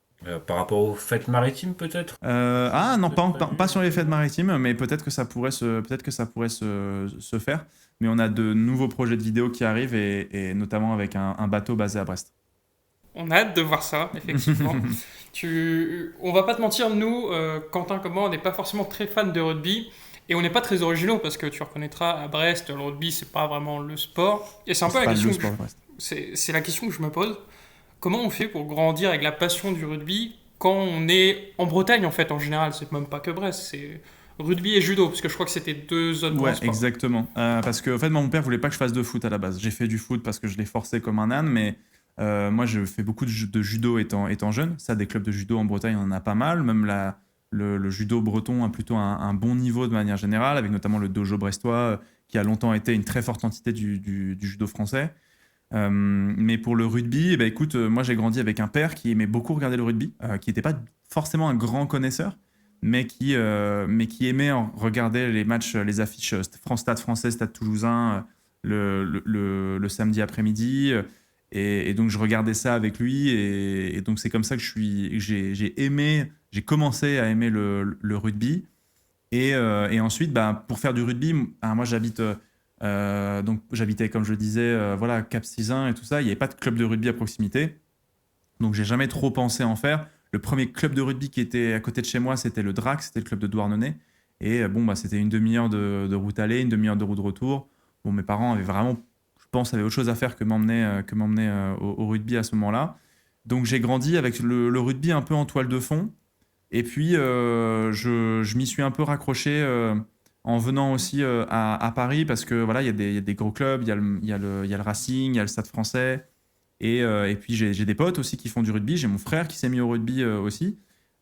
Par rapport aux fêtes maritimes peut-être? Non, pas sur les fêtes maritimes, mais peut-être que ça pourrait se faire. Mais on a de nouveaux projets de vidéos qui arrivent et notamment avec un bateau basé à Brest. On a hâte de voir ça, effectivement. On va pas te mentir, nous, Quentin comme moi, on n'est pas forcément très fans de rugby. Et on n'est pas très originaux parce que tu reconnaîtras à Brest, le rugby, c'est pas vraiment le sport. Et c'est un peu la question c'est la question que je me pose. Comment on fait pour grandir avec la passion du rugby quand on est en Bretagne en fait en général? C'est même pas que Brest, c'est rugby et judo parce que je crois que c'était 2 autres grands sports. Ouais, exactement. Parce que en fait, mon père voulait pas que je fasse de foot à la base. J'ai fait du foot parce que je l'ai forcé comme un âne, mais moi, je fais beaucoup de judo étant jeune. Ça, des clubs de judo en Bretagne, on en a pas mal. Même le judo breton a plutôt un bon niveau de manière générale, avec notamment le dojo brestois qui a longtemps été une très forte entité du judo français. Mais pour le rugby, eh ben, écoute, moi j'ai grandi avec un père qui aimait beaucoup regarder le rugby, qui n'était pas forcément un grand connaisseur, mais qui aimait regarder les matchs, les affiches Stade français, Stade toulousain le samedi après-midi. Et donc je regardais ça avec lui. Et donc c'est comme ça que j'ai commencé à aimer le rugby. Et ensuite, pour faire du rugby, moi donc j'habitais, comme je le disais, voilà, Cap-Sizun et tout ça. Il n'y avait pas de club de rugby à proximité. Donc j'ai jamais trop pensé en faire. Le premier club de rugby qui était à côté de chez moi, c'était le DRAC, c'était le club de Douarnenez. Et c'était une demi-heure de route aller, une demi-heure de route retour. Bon, mes parents avaient vraiment, je pense, avaient autre chose à faire que m'emmener au rugby à ce moment-là. Donc j'ai grandi avec le rugby un peu en toile de fond. Et puis je m'y suis un peu raccroché en venant aussi à Paris parce que voilà, il y a des gros clubs, il y a le Racing, il y a le Stade Français. Et puis j'ai des potes aussi qui font du rugby. J'ai mon frère qui s'est mis au rugby aussi.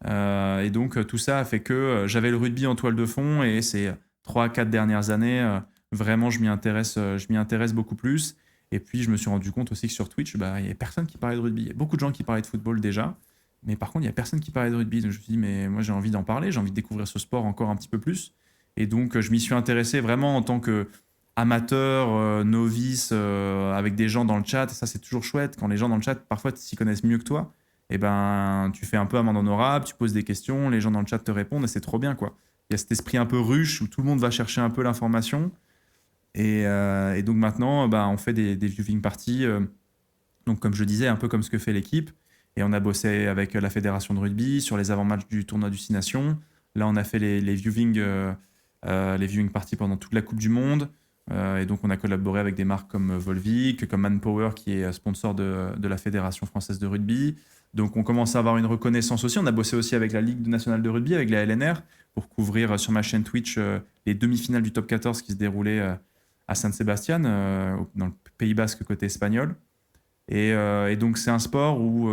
Et donc tout ça a fait que j'avais le rugby en toile de fond. Et ces 3-4 dernières années, vraiment, je m'y intéresse beaucoup plus. Et puis je me suis rendu compte aussi que sur Twitch, il n'y a personne qui parlait de rugby. Il y a beaucoup de gens qui parlaient de football déjà. Mais par contre, il n'y a personne qui parlait de rugby. Donc je me suis dit, mais moi j'ai envie d'en parler, j'ai envie de découvrir ce sport encore un petit peu plus. Et donc je m'y suis intéressé vraiment en tant que amateur, novice, avec des gens dans le chat. Et ça, c'est toujours chouette. Quand les gens dans le chat, parfois, s'y connaissent mieux que toi, et tu fais un peu amende honorable, tu poses des questions, les gens dans le chat te répondent et c'est trop bien, quoi. Il y a cet esprit un peu ruche où tout le monde va chercher un peu l'information. Et donc maintenant, on fait des viewing parties. Donc comme je disais, un peu comme ce que fait l'équipe. Et on a bossé avec la fédération de rugby sur les avant-matchs du tournoi du 6 Nations. Là, on a fait les viewing parties pendant toute la Coupe du Monde. Et donc, on a collaboré avec des marques comme Volvic, comme Manpower, qui est sponsor de la Fédération française de rugby. Donc, on commence à avoir une reconnaissance aussi. On a bossé aussi avec la Ligue nationale de rugby, avec la LNR, pour couvrir sur ma chaîne Twitch les demi-finales du top 14 qui se déroulaient à Saint-Sébastien, dans le Pays Basque côté espagnol. Et donc, c'est un sport où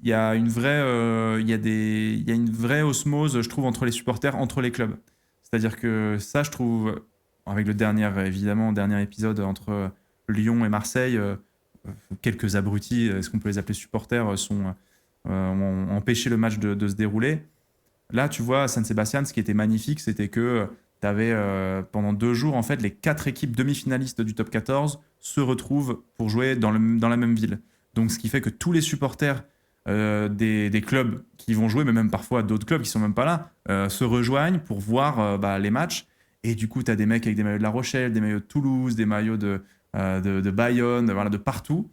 il y a une vraie osmose, je trouve, entre les supporters, entre les clubs. C'est-à-dire que ça, je trouve, avec le dernier épisode entre Lyon et Marseille, quelques abrutis, est-ce qu'on peut les appeler supporters, ont empêché le match de se dérouler. Là, tu vois, à Saint-Sébastien, ce qui était magnifique, c'était que tu avais pendant 2 jours, en fait, les 4 équipes demi-finalistes du top 14 se retrouvent pour jouer dans la même ville. Donc, ce qui fait que tous les supporters des clubs qui vont jouer, mais même parfois d'autres clubs qui sont même pas là, se rejoignent pour voir les matchs. Et du coup, tu as des mecs avec des maillots de La Rochelle, des maillots de Toulouse, des maillots de Bayonne, voilà, de partout.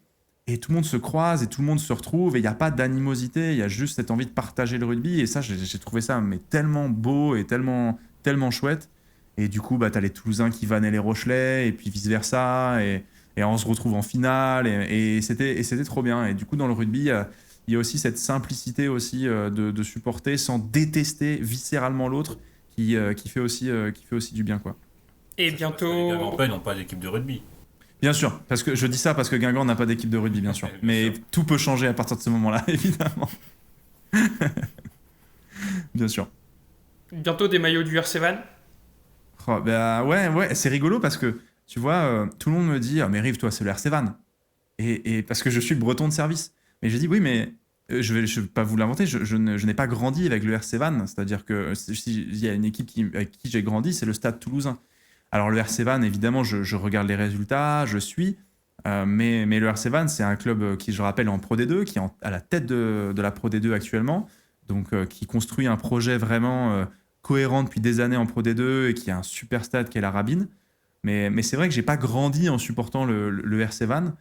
Et tout le monde se croise et tout le monde se retrouve. Et il n'y a pas d'animosité, il y a juste cette envie de partager le rugby. Et ça, j'ai trouvé ça mais tellement beau et tellement chouette. Et du coup, tu as les Toulousains qui vannaient les Rochelais et puis vice-versa. Et on se retrouve en finale. Et c'était trop bien. Et du coup, dans le rugby, il y a aussi cette simplicité aussi de supporter sans détester viscéralement l'autre qui fait aussi du bien, quoi. Et bientôt... Les Guingampais n'ont pas d'équipe de rugby. Bien sûr, parce que je dis ça parce que Guingamp n'a pas d'équipe de rugby, bien sûr. Mais tout peut changer à partir de ce moment-là, évidemment. Bien sûr. Bientôt des maillots du RC Van. Oh, ouais, c'est rigolo parce que, tu vois, tout le monde me dit « Ah, mais Rive, toi, c'est le RC Van. » Et parce que je suis le breton de service. Mais j'ai dit « Oui, mais je vais pas vous l'inventer, je n'ai pas grandi avec le RC Van. » C'est-à-dire que s'il y a une équipe avec qui j'ai grandi, c'est le Stade Toulousain. Alors, le RC Van, évidemment, je regarde les résultats, je suis. Mais le RC Van, c'est un club qui, je rappelle, est en Pro D2, qui est à la tête de la Pro D2 actuellement. Donc, qui construit un projet vraiment cohérent depuis des années en Pro D2 et qui a un super stade qui est la Rabine. Mais c'est vrai que j'ai pas grandi en supportant le RC Van.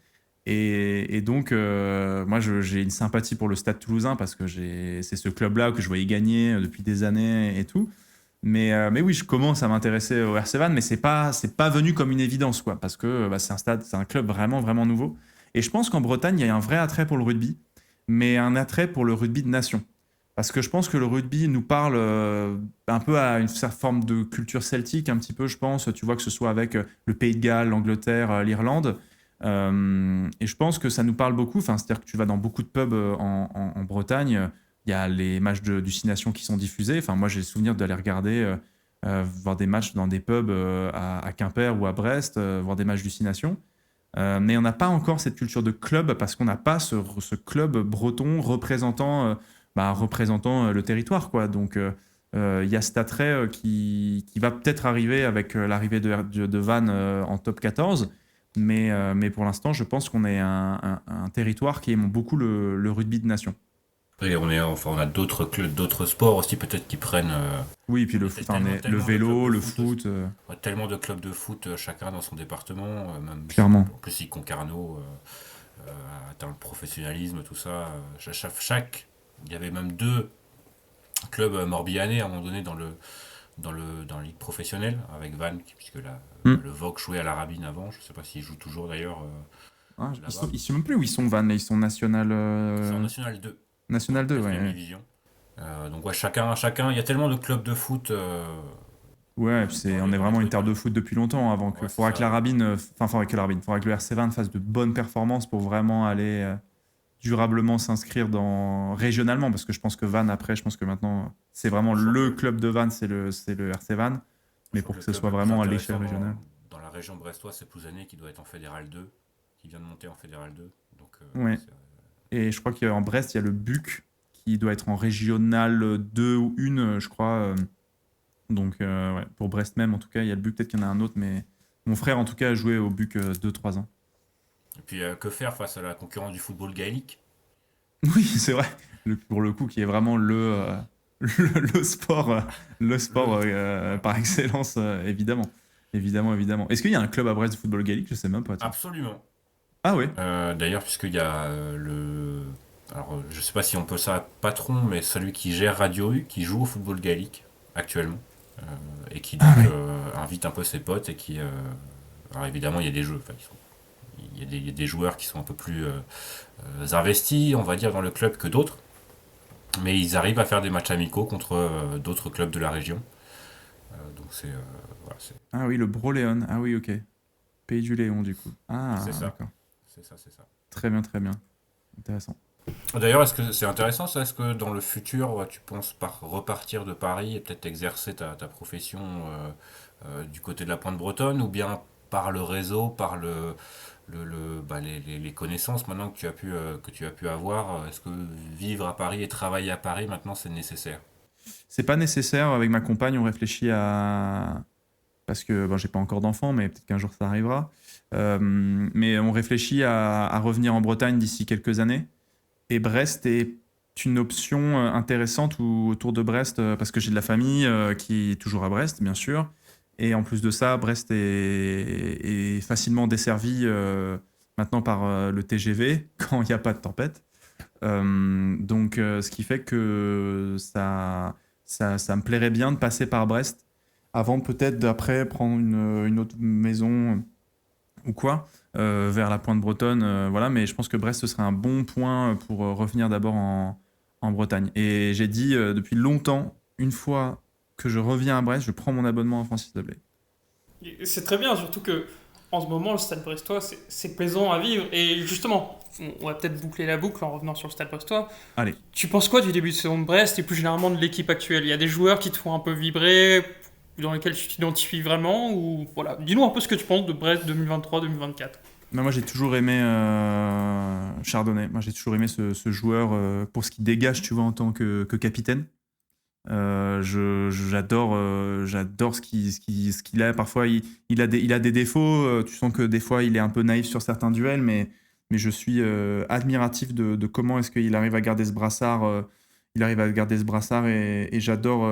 Et donc, moi, j'ai une sympathie pour le Stade Toulousain parce que c'est ce club-là que je voyais gagner depuis des années et tout. Mais oui, je commence à m'intéresser au RC Van, mais c'est pas venu comme une évidence, quoi, parce que c'est un club vraiment, vraiment nouveau. Et je pense qu'en Bretagne, il y a un vrai attrait pour le rugby, mais un attrait pour le rugby de nation. Parce que je pense que le rugby nous parle un peu à une certaine forme de culture celtique, un petit peu, je pense, tu vois, que ce soit avec le Pays de Galles, l'Angleterre, l'Irlande. Et je pense que ça nous parle beaucoup. Enfin, c'est-à-dire que tu vas dans beaucoup de pubs en Bretagne, il y a les matchs du 6 Nations qui sont diffusés. Enfin, moi, j'ai le souvenir d'aller regarder voir des matchs dans des pubs à Quimper ou à Brest, voir des matchs du Six Nations. Mais on n'a pas encore cette culture de club parce qu'on n'a pas ce club breton représentant le territoire, quoi. Donc, il y a cet attrait qui va peut-être arriver avec l'arrivée de Vannes en top 14. Mais pour l'instant, je pense qu'on est un territoire qui aime beaucoup le rugby de nation. Et on a d'autres clubs, d'autres sports aussi peut-être qui prennent. Oui, et puis le foot, le vélo, le foot. Tellement de clubs de foot, chacun dans son département. Même Clairement. En plus, si Concarneau atteint le professionnalisme, tout ça. Il y avait même 2 clubs morbihanais à un moment donné dans la ligue professionnelle avec Vannes, puisque le VOC jouait à la Rabine avant. Je ne sais pas s'ils jouent toujours d'ailleurs. Ils ne sont même plus où ils sont Vannes, ils sont national. C'est en National 2. National 2, ouais. Division. Donc ouais, chacun, il y a tellement de clubs de foot. Ouais, on est vraiment une terre de foot depuis longtemps. Avant que, faudra que le RC Vannes fasse de bonnes performances pour vraiment aller durablement s'inscrire régionalement, parce que je pense que Vannes après, je pense que maintenant c'est vraiment le club de Vannes, c'est le RC Vannes, mais pour que ce soit vraiment à l'échelle régionale. Dans la région brestoise, c'est Plouzané qui doit être en Fédéral 2, qui vient de monter en Fédéral 2. Donc, ouais. Et je crois qu'en Brest, il y a le BUC qui doit être en régional 2 ou 1, je crois. Donc, ouais, pour Brest même, en tout cas, il y a le BUC, peut-être qu'il y en a un autre, mais mon frère, en tout cas, a joué au BUC 2-3 ans. Et puis, que faire face à la concurrence du football gaélique ? Oui, c'est vrai. Pour le coup, qui est vraiment le sport, par excellence, évidemment. Évidemment. Est-ce qu'il y a un club à Brest de football gaélique ? Je sais même pas. Absolument. Ah ouais. D'ailleurs, puisqu'il y a alors, je sais pas si on peut ça patron, mais celui qui gère Radio U, qui joue au football gaélique actuellement, et qui donc invite un peu ses potes et qui, alors évidemment, il y a des jeux, il y a des joueurs qui sont un peu plus investis, on va dire, dans le club que d'autres, mais ils arrivent à faire des matchs amicaux contre d'autres clubs de la région. Donc c'est Ah oui, le Broléon. Ah oui, ok. Pays du Léon, du coup. Ah, c'est ça. D'accord. C'est ça. Très bien. Intéressant. D'ailleurs, est-ce que c'est intéressant ça ? Est-ce que dans le futur, tu penses repartir de Paris et peut-être exercer ta profession du côté de la Pointe Bretonne, ou bien par le réseau, par les connaissances maintenant que tu as pu avoir, est-ce que vivre à Paris et travailler à Paris maintenant c'est nécessaire ? C'est pas nécessaire. Avec ma compagne, on réfléchit à... Parce que j'ai pas encore d'enfant, mais peut-être qu'un jour ça arrivera. Mais on réfléchit à revenir en Bretagne d'ici quelques années. Et Brest est une option intéressante autour de Brest, parce que j'ai de la famille qui est toujours à Brest, bien sûr. Et en plus de ça, Brest est facilement desservi maintenant par le TGV quand il n'y a pas de tempête. Donc, ce qui fait que ça me plairait bien de passer par Brest avant peut-être d'après prendre une autre maison ou quoi, vers la Pointe Bretonne. Voilà, mais je pense que Brest, ce serait un bon point pour revenir d'abord en Bretagne. Et j'ai dit depuis longtemps, une fois que je reviens à Brest, je prends mon abonnement à Francis Deblay. C'est très bien, surtout que en ce moment, le Stade Brestois, c'est plaisant à vivre. Et justement, on va peut-être boucler la boucle en revenant sur le Stade Brestois. Allez. Tu penses quoi du début de saison de Brest et plus généralement de l'équipe actuelle ? Il y a des joueurs qui te font un peu vibrer, dans lesquels tu t'identifies vraiment, ou voilà, dis-nous un peu ce que tu penses de Brest 2023-2024. Moi, j'ai toujours aimé Chardonnay. Moi, j'ai toujours aimé ce joueur pour ce qu'il dégage, tu vois, en tant que capitaine. J'adore ce qu'il a. Parfois, il a des défauts. Tu sens que des fois, il est un peu naïf sur certains duels, mais je suis admiratif de comment est-ce qu'il arrive à garder ce brassard. Et j'adore.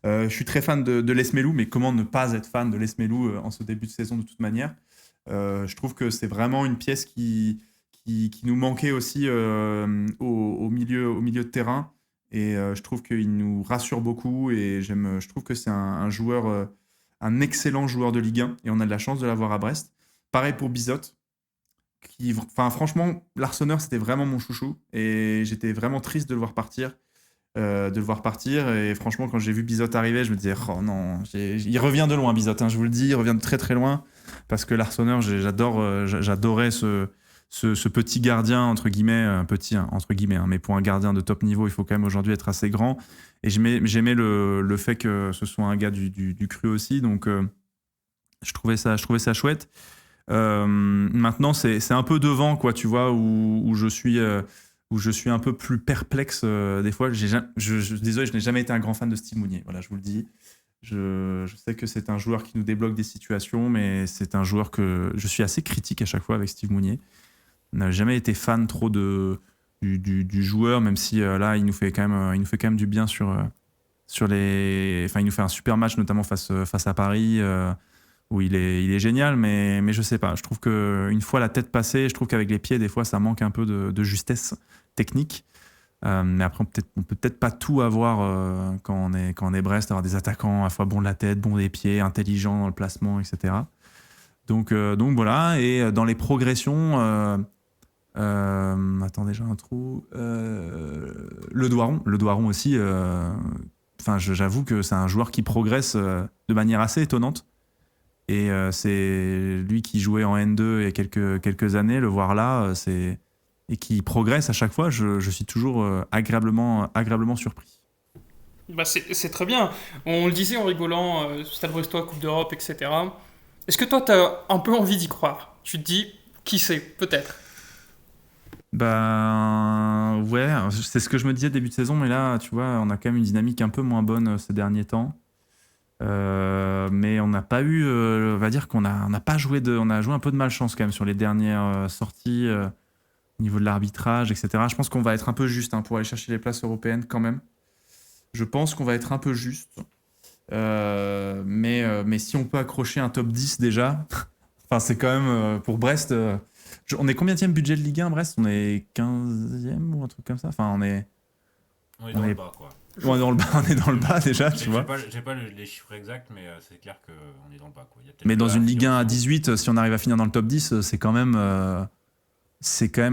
Je suis très fan de Les Melou, mais comment ne pas être fan de Les Melou en ce début de saison de toute manière. Je trouve que c'est vraiment une pièce qui nous manquait aussi au milieu de terrain. Et je trouve qu'il nous rassure beaucoup et je trouve que c'est un joueur, un excellent joueur de Ligue 1 et on a de la chance de l'avoir à Brest. Pareil pour Bizotte. Franchement, l'Arseneur, c'était vraiment mon chouchou et j'étais vraiment triste de le voir partir. Et franchement, quand j'ai vu Bizotte arriver, je me disais, oh non, il revient de loin, Bizotte, hein, je vous le dis, il revient de très très loin parce que l'Arseneur, j'adorais ce ce petit gardien, entre guillemets, petit, hein, entre guillemets, hein, mais pour un gardien de top niveau, il faut quand même aujourd'hui être assez grand. Et j'aimais le fait que ce soit un gars du cru aussi, donc je trouvais ça chouette. Maintenant, c'est un peu devant, quoi, tu vois, où je suis un peu plus perplexe des fois. Désolé, je n'ai jamais été un grand fan de Steve Mounier, voilà, je vous le dis. Je sais que c'est un joueur qui nous débloque des situations, mais c'est un joueur que je suis assez critique à chaque fois avec Steve Mounier. On n'a jamais été fan trop du joueur, même si là, il nous fait quand même du bien sur les. Enfin, il nous fait un super match, notamment face à Paris, où il est génial, mais je sais pas. Je trouve qu'une fois la tête passée, je trouve qu'avec les pieds, des fois, ça manque un peu de justesse technique. Mais après, on peut peut-être pas tout avoir quand on est Brest, avoir des attaquants à la fois bons de la tête, bons des pieds, intelligents dans le placement, etc. Donc voilà. Et dans les progressions, attendez, j'ai un trou. Le Doiron aussi. Enfin, j'avoue que c'est un joueur qui progresse de manière assez étonnante. Et c'est lui qui jouait en N2 il y a quelques années. Le voir là, et qui progresse à chaque fois, je suis toujours agréablement surpris. Bah c'est très bien. On le disait en rigolant, Stade Brestois, Coupe d'Europe, etc. Est-ce que toi, t'as un peu envie d'y croire? Tu te dis, qui sait, peut-être? Ben ouais, c'est ce que je me disais début de saison, mais là, tu vois, on a quand même une dynamique un peu moins bonne ces derniers temps. Mais on n'a pas eu, on va dire qu'on n'a pas joué on a joué un peu de malchance quand même sur les dernières sorties. Au niveau de l'arbitrage, etc. Je pense qu'on va être un peu juste pour aller chercher les places européennes quand même. Je pense qu'on va être un peu juste. Mais si on peut accrocher un top 10 déjà, enfin c'est quand même pour Brest. On est combienième budget de Ligue 1 Brest? On est 15e ou un truc comme ça. Enfin on est dans le bas, quoi. On est dans le bas déjà, tu vois. J'ai pas les chiffres exacts, mais c'est clair qu'on est dans le bas, quoi. Mais dans une Ligue 1 à 18, si on arrive à finir dans le top 10, c'est quand même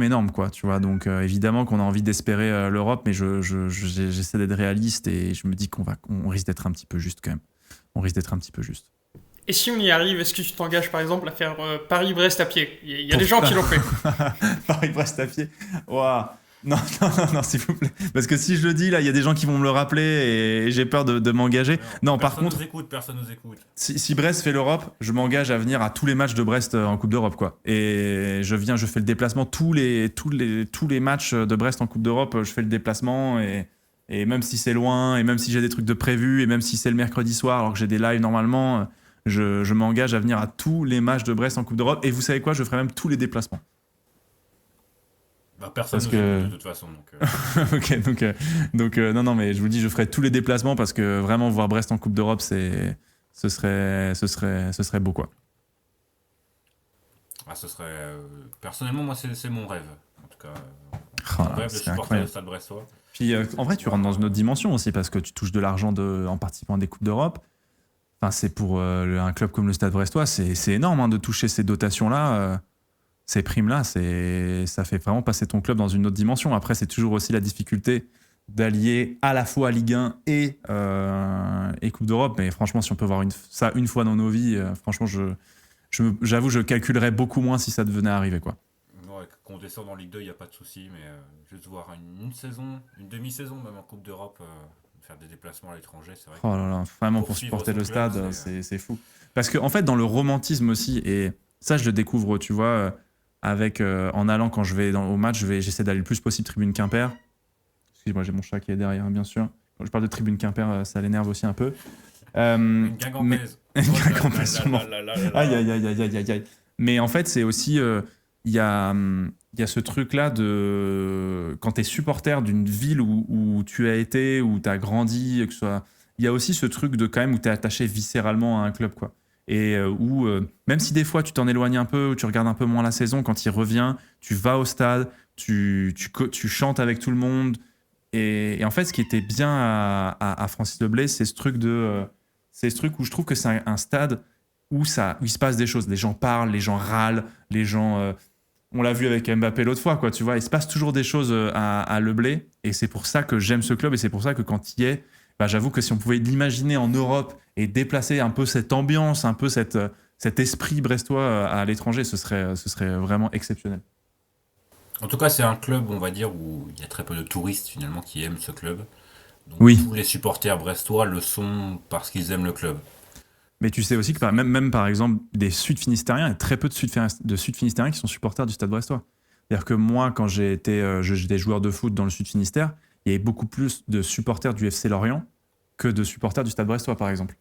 énorme, quoi, tu vois. Donc évidemment qu'on a envie d'espérer l'Europe, mais j'essaie d'être réaliste et je me dis qu'on risque d'être un petit peu juste quand même. On risque d'être un petit peu juste. Et si on y arrive, est-ce que tu t'engages par exemple à faire Paris-Brest à pied? Il y a des gens qui l'ont fait. Paris-Brest à pied. Waouh. Non, s'il vous plaît. Parce que si je le dis, là, il y a des gens qui vont me le rappeler et j'ai peur de m'engager. Non, par contre, personne nous écoute. Si Brest fait l'Europe, je m'engage à venir à tous les matchs de Brest en Coupe d'Europe, quoi. Et je fais le déplacement tous les matchs de Brest en Coupe d'Europe, je fais le déplacement et même si c'est loin et même si j'ai des trucs de prévus et même si c'est le mercredi soir alors que j'ai des lives normalement, je m'engage à venir à tous les matchs de Brest en Coupe d'Europe et vous savez quoi, je ferai même tous les déplacements. Bah, personne nous écoute de toute façon. Donc, ok, donc non, mais je vous dis, je ferai tous les déplacements parce que vraiment voir Brest en Coupe d'Europe, ce serait beau, quoi. Ah, ce serait personnellement, moi, c'est mon rêve. En tout cas, mon rêve de supporter le Stade Brestois. Puis en vrai, tu rentres dans une autre dimension aussi parce que tu touches de l'argent en participant à des Coupes d'Europe. Enfin, c'est pour un club comme le Stade Brestois, c'est énorme de toucher ces dotations-là. Ces primes-là, ça fait vraiment passer ton club dans une autre dimension. Après, c'est toujours aussi la difficulté d'allier à la fois Ligue 1 et Coupe d'Europe. Mais franchement, si on peut voir ça une fois dans nos vies, franchement, j'avoue, je calculerais beaucoup moins si ça devenait arriver, quoi. Ouais, qu'on descende en Ligue 2, il n'y a pas de souci, mais juste voir une saison, une demi-saison, même en Coupe d'Europe, faire des déplacements à l'étranger, c'est vrai. Oh là là, vraiment pour supporter le Stade, c'est fou. Parce qu'en fait, dans le romantisme aussi, et ça, je le découvre, tu vois... avec en allant quand je vais au match, j'essaie d'aller le plus possible tribune Quimper. Excusez-moi, j'ai mon chat qui est derrière, bien sûr. Quand je parle de tribune Quimper, ça l'énerve aussi un peu. Une guingampèse. Une guingampèse, sûrement. Aïe. Mais en fait, c'est aussi il y a ce truc-là de quand tu es supporter d'une ville où tu as été, où tu as grandi, que ce soit, il y a aussi ce truc de quand même où tu es attaché viscéralement à un club, quoi. Et où, même si des fois tu t'en éloignes un peu, ou tu regardes un peu moins la saison, quand il revient, tu vas au stade, tu chantes avec tout le monde. Et en fait, ce qui était bien à Francis Leblay, c'est ce truc où je trouve que c'est un stade où il se passe des choses. Les gens parlent, les gens râlent, les gens... on l'a vu avec Mbappé l'autre fois, quoi, tu vois. Il se passe toujours des choses à Leblay. Et c'est pour ça que j'aime ce club et c'est pour ça que quand il y est, bah, j'avoue que si on pouvait l'imaginer en Europe et déplacer un peu cette ambiance, un peu cet esprit brestois à l'étranger, ce serait vraiment exceptionnel. En tout cas, c'est un club, on va dire, où il y a très peu de touristes finalement qui aiment ce club. Donc Oui. tous les supporters brestois le sont parce qu'ils aiment le club. Mais tu sais aussi que même par exemple des Sud-Finistériens, il y a très peu de Sud-Finistériens qui sont supporters du Stade Brestois. C'est-à-dire que moi, quand j'étais joueur de foot dans le Sud-Finistère, il y avait beaucoup plus de supporters du FC Lorient que de supporters du Stade Brestois, par exemple.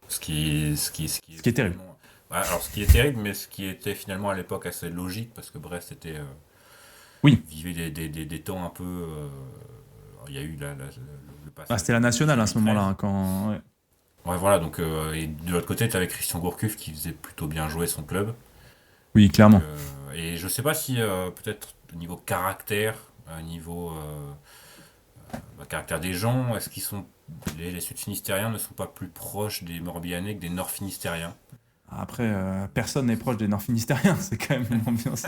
Ce qui est terrible. Ouais, alors ce qui est terrible, mais ce qui était finalement à l'époque assez logique, parce que Brest était, Oui. vivait des temps un peu... il y a eu le passage... C'était la nationale à ce moment-là. Hein, quand... Ouais. Ouais, voilà, donc, et de l'autre côté, tu avais Christian Gourcuff qui faisait plutôt bien jouer son club. Oui, clairement. Et je sais pas si, peut-être, au niveau caractère, caractère des gens, est-ce qu'ils sont... Les Sud-Finistériens ne sont pas plus proches des Morbihanais que des Nord-Finistériens? Après, personne n'est proche des Nord-Finistériens, c'est quand même une ambiance.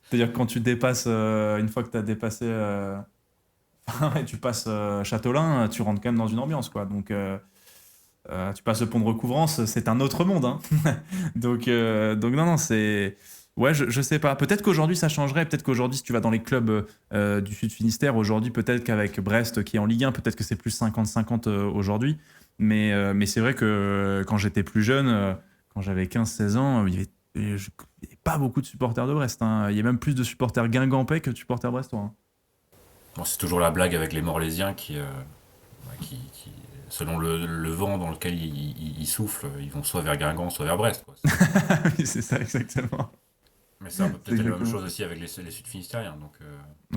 C'est-à-dire que quand tu dépasses, une fois que tu as dépassé, tu passes Châteaulin, tu rentres quand même dans une ambiance, quoi. Donc, tu passes le pont de Recouvrance, c'est un autre monde. Hein. donc non, c'est... Ouais, je sais pas. Peut-être qu'aujourd'hui, ça changerait. Peut-être qu'aujourd'hui, si tu vas dans les clubs du Sud-Finistère, aujourd'hui, peut-être qu'avec Brest qui est en Ligue 1, peut-être que c'est plus 50-50 aujourd'hui. Mais c'est vrai que quand j'étais plus jeune, quand j'avais 15-16 ans, il y avait pas beaucoup de supporters de Brest. Hein. Il y a même plus de supporters guingampais que de supporters brestois. Hein. Bon, c'est toujours la blague avec les Morlaisiens qui selon le vent dans lequel ils soufflent, ils vont soit vers Guingamp, soit vers Brest. Quoi. Oui, c'est ça, exactement. Mais c'est un peu peut-être la même chose aussi avec les Sud-Finistériens. Donc,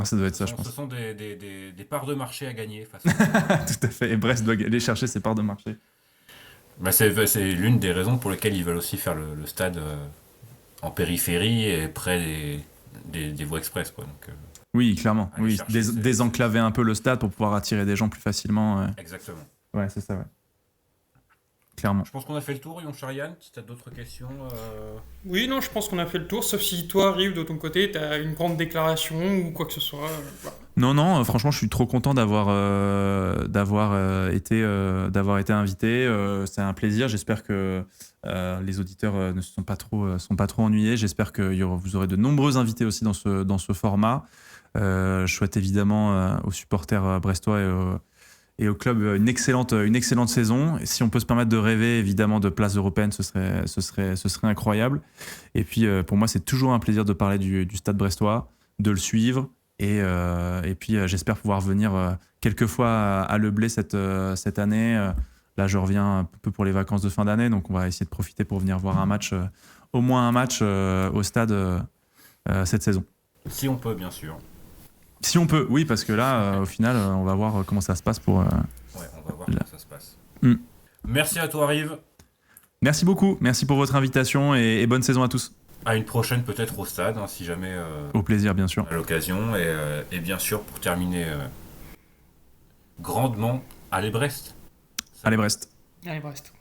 ça doit être ça, je pense. Ce sont des parts de marché à gagner. Tout à fait. Et Brest doit aller chercher ses parts de marché. Bah, c'est l'une des raisons pour lesquelles ils veulent aussi faire le stade en périphérie et près des voies express. Quoi. Donc, oui, clairement. Oui, désenclaver un peu le stade pour pouvoir attirer des gens plus facilement. Exactement. Ouais, c'est ça, ouais. Clairement. Je pense qu'on a fait le tour, Yon Charian. Si tu as d'autres questions. Oui, non, je pense qu'on a fait le tour, sauf si toi, arrive de ton côté, tu as une grande déclaration ou quoi que ce soit. Voilà. Non, franchement, je suis trop content d'avoir été invité. C'est un plaisir. J'espère que les auditeurs ne sont pas trop ennuyés. J'espère que vous aurez de nombreux invités aussi dans ce format. Je souhaite évidemment aux supporters brestois et au club une excellente saison. Et si on peut se permettre de rêver évidemment de places européennes, ce serait incroyable. Et puis pour moi, c'est toujours un plaisir de parler du Stade brestois, de le suivre. Et puis j'espère pouvoir venir quelques fois à Le Blé cette année. Là, je reviens un peu pour les vacances de fin d'année, donc on va essayer de profiter pour venir voir au moins un match au stade cette saison. Si on peut, bien sûr. Si on peut, oui, parce que là, au final, on va voir comment ça se passe pour... Ouais, on va voir comment ça se passe. Merci à toi, Rive. Merci beaucoup, merci pour votre invitation et bonne saison à tous. À une prochaine peut-être au stade, hein, si jamais... Au plaisir, bien sûr. À l'occasion, et bien sûr, pour terminer grandement, allez Brest. Allez Brest. Allez, Brest.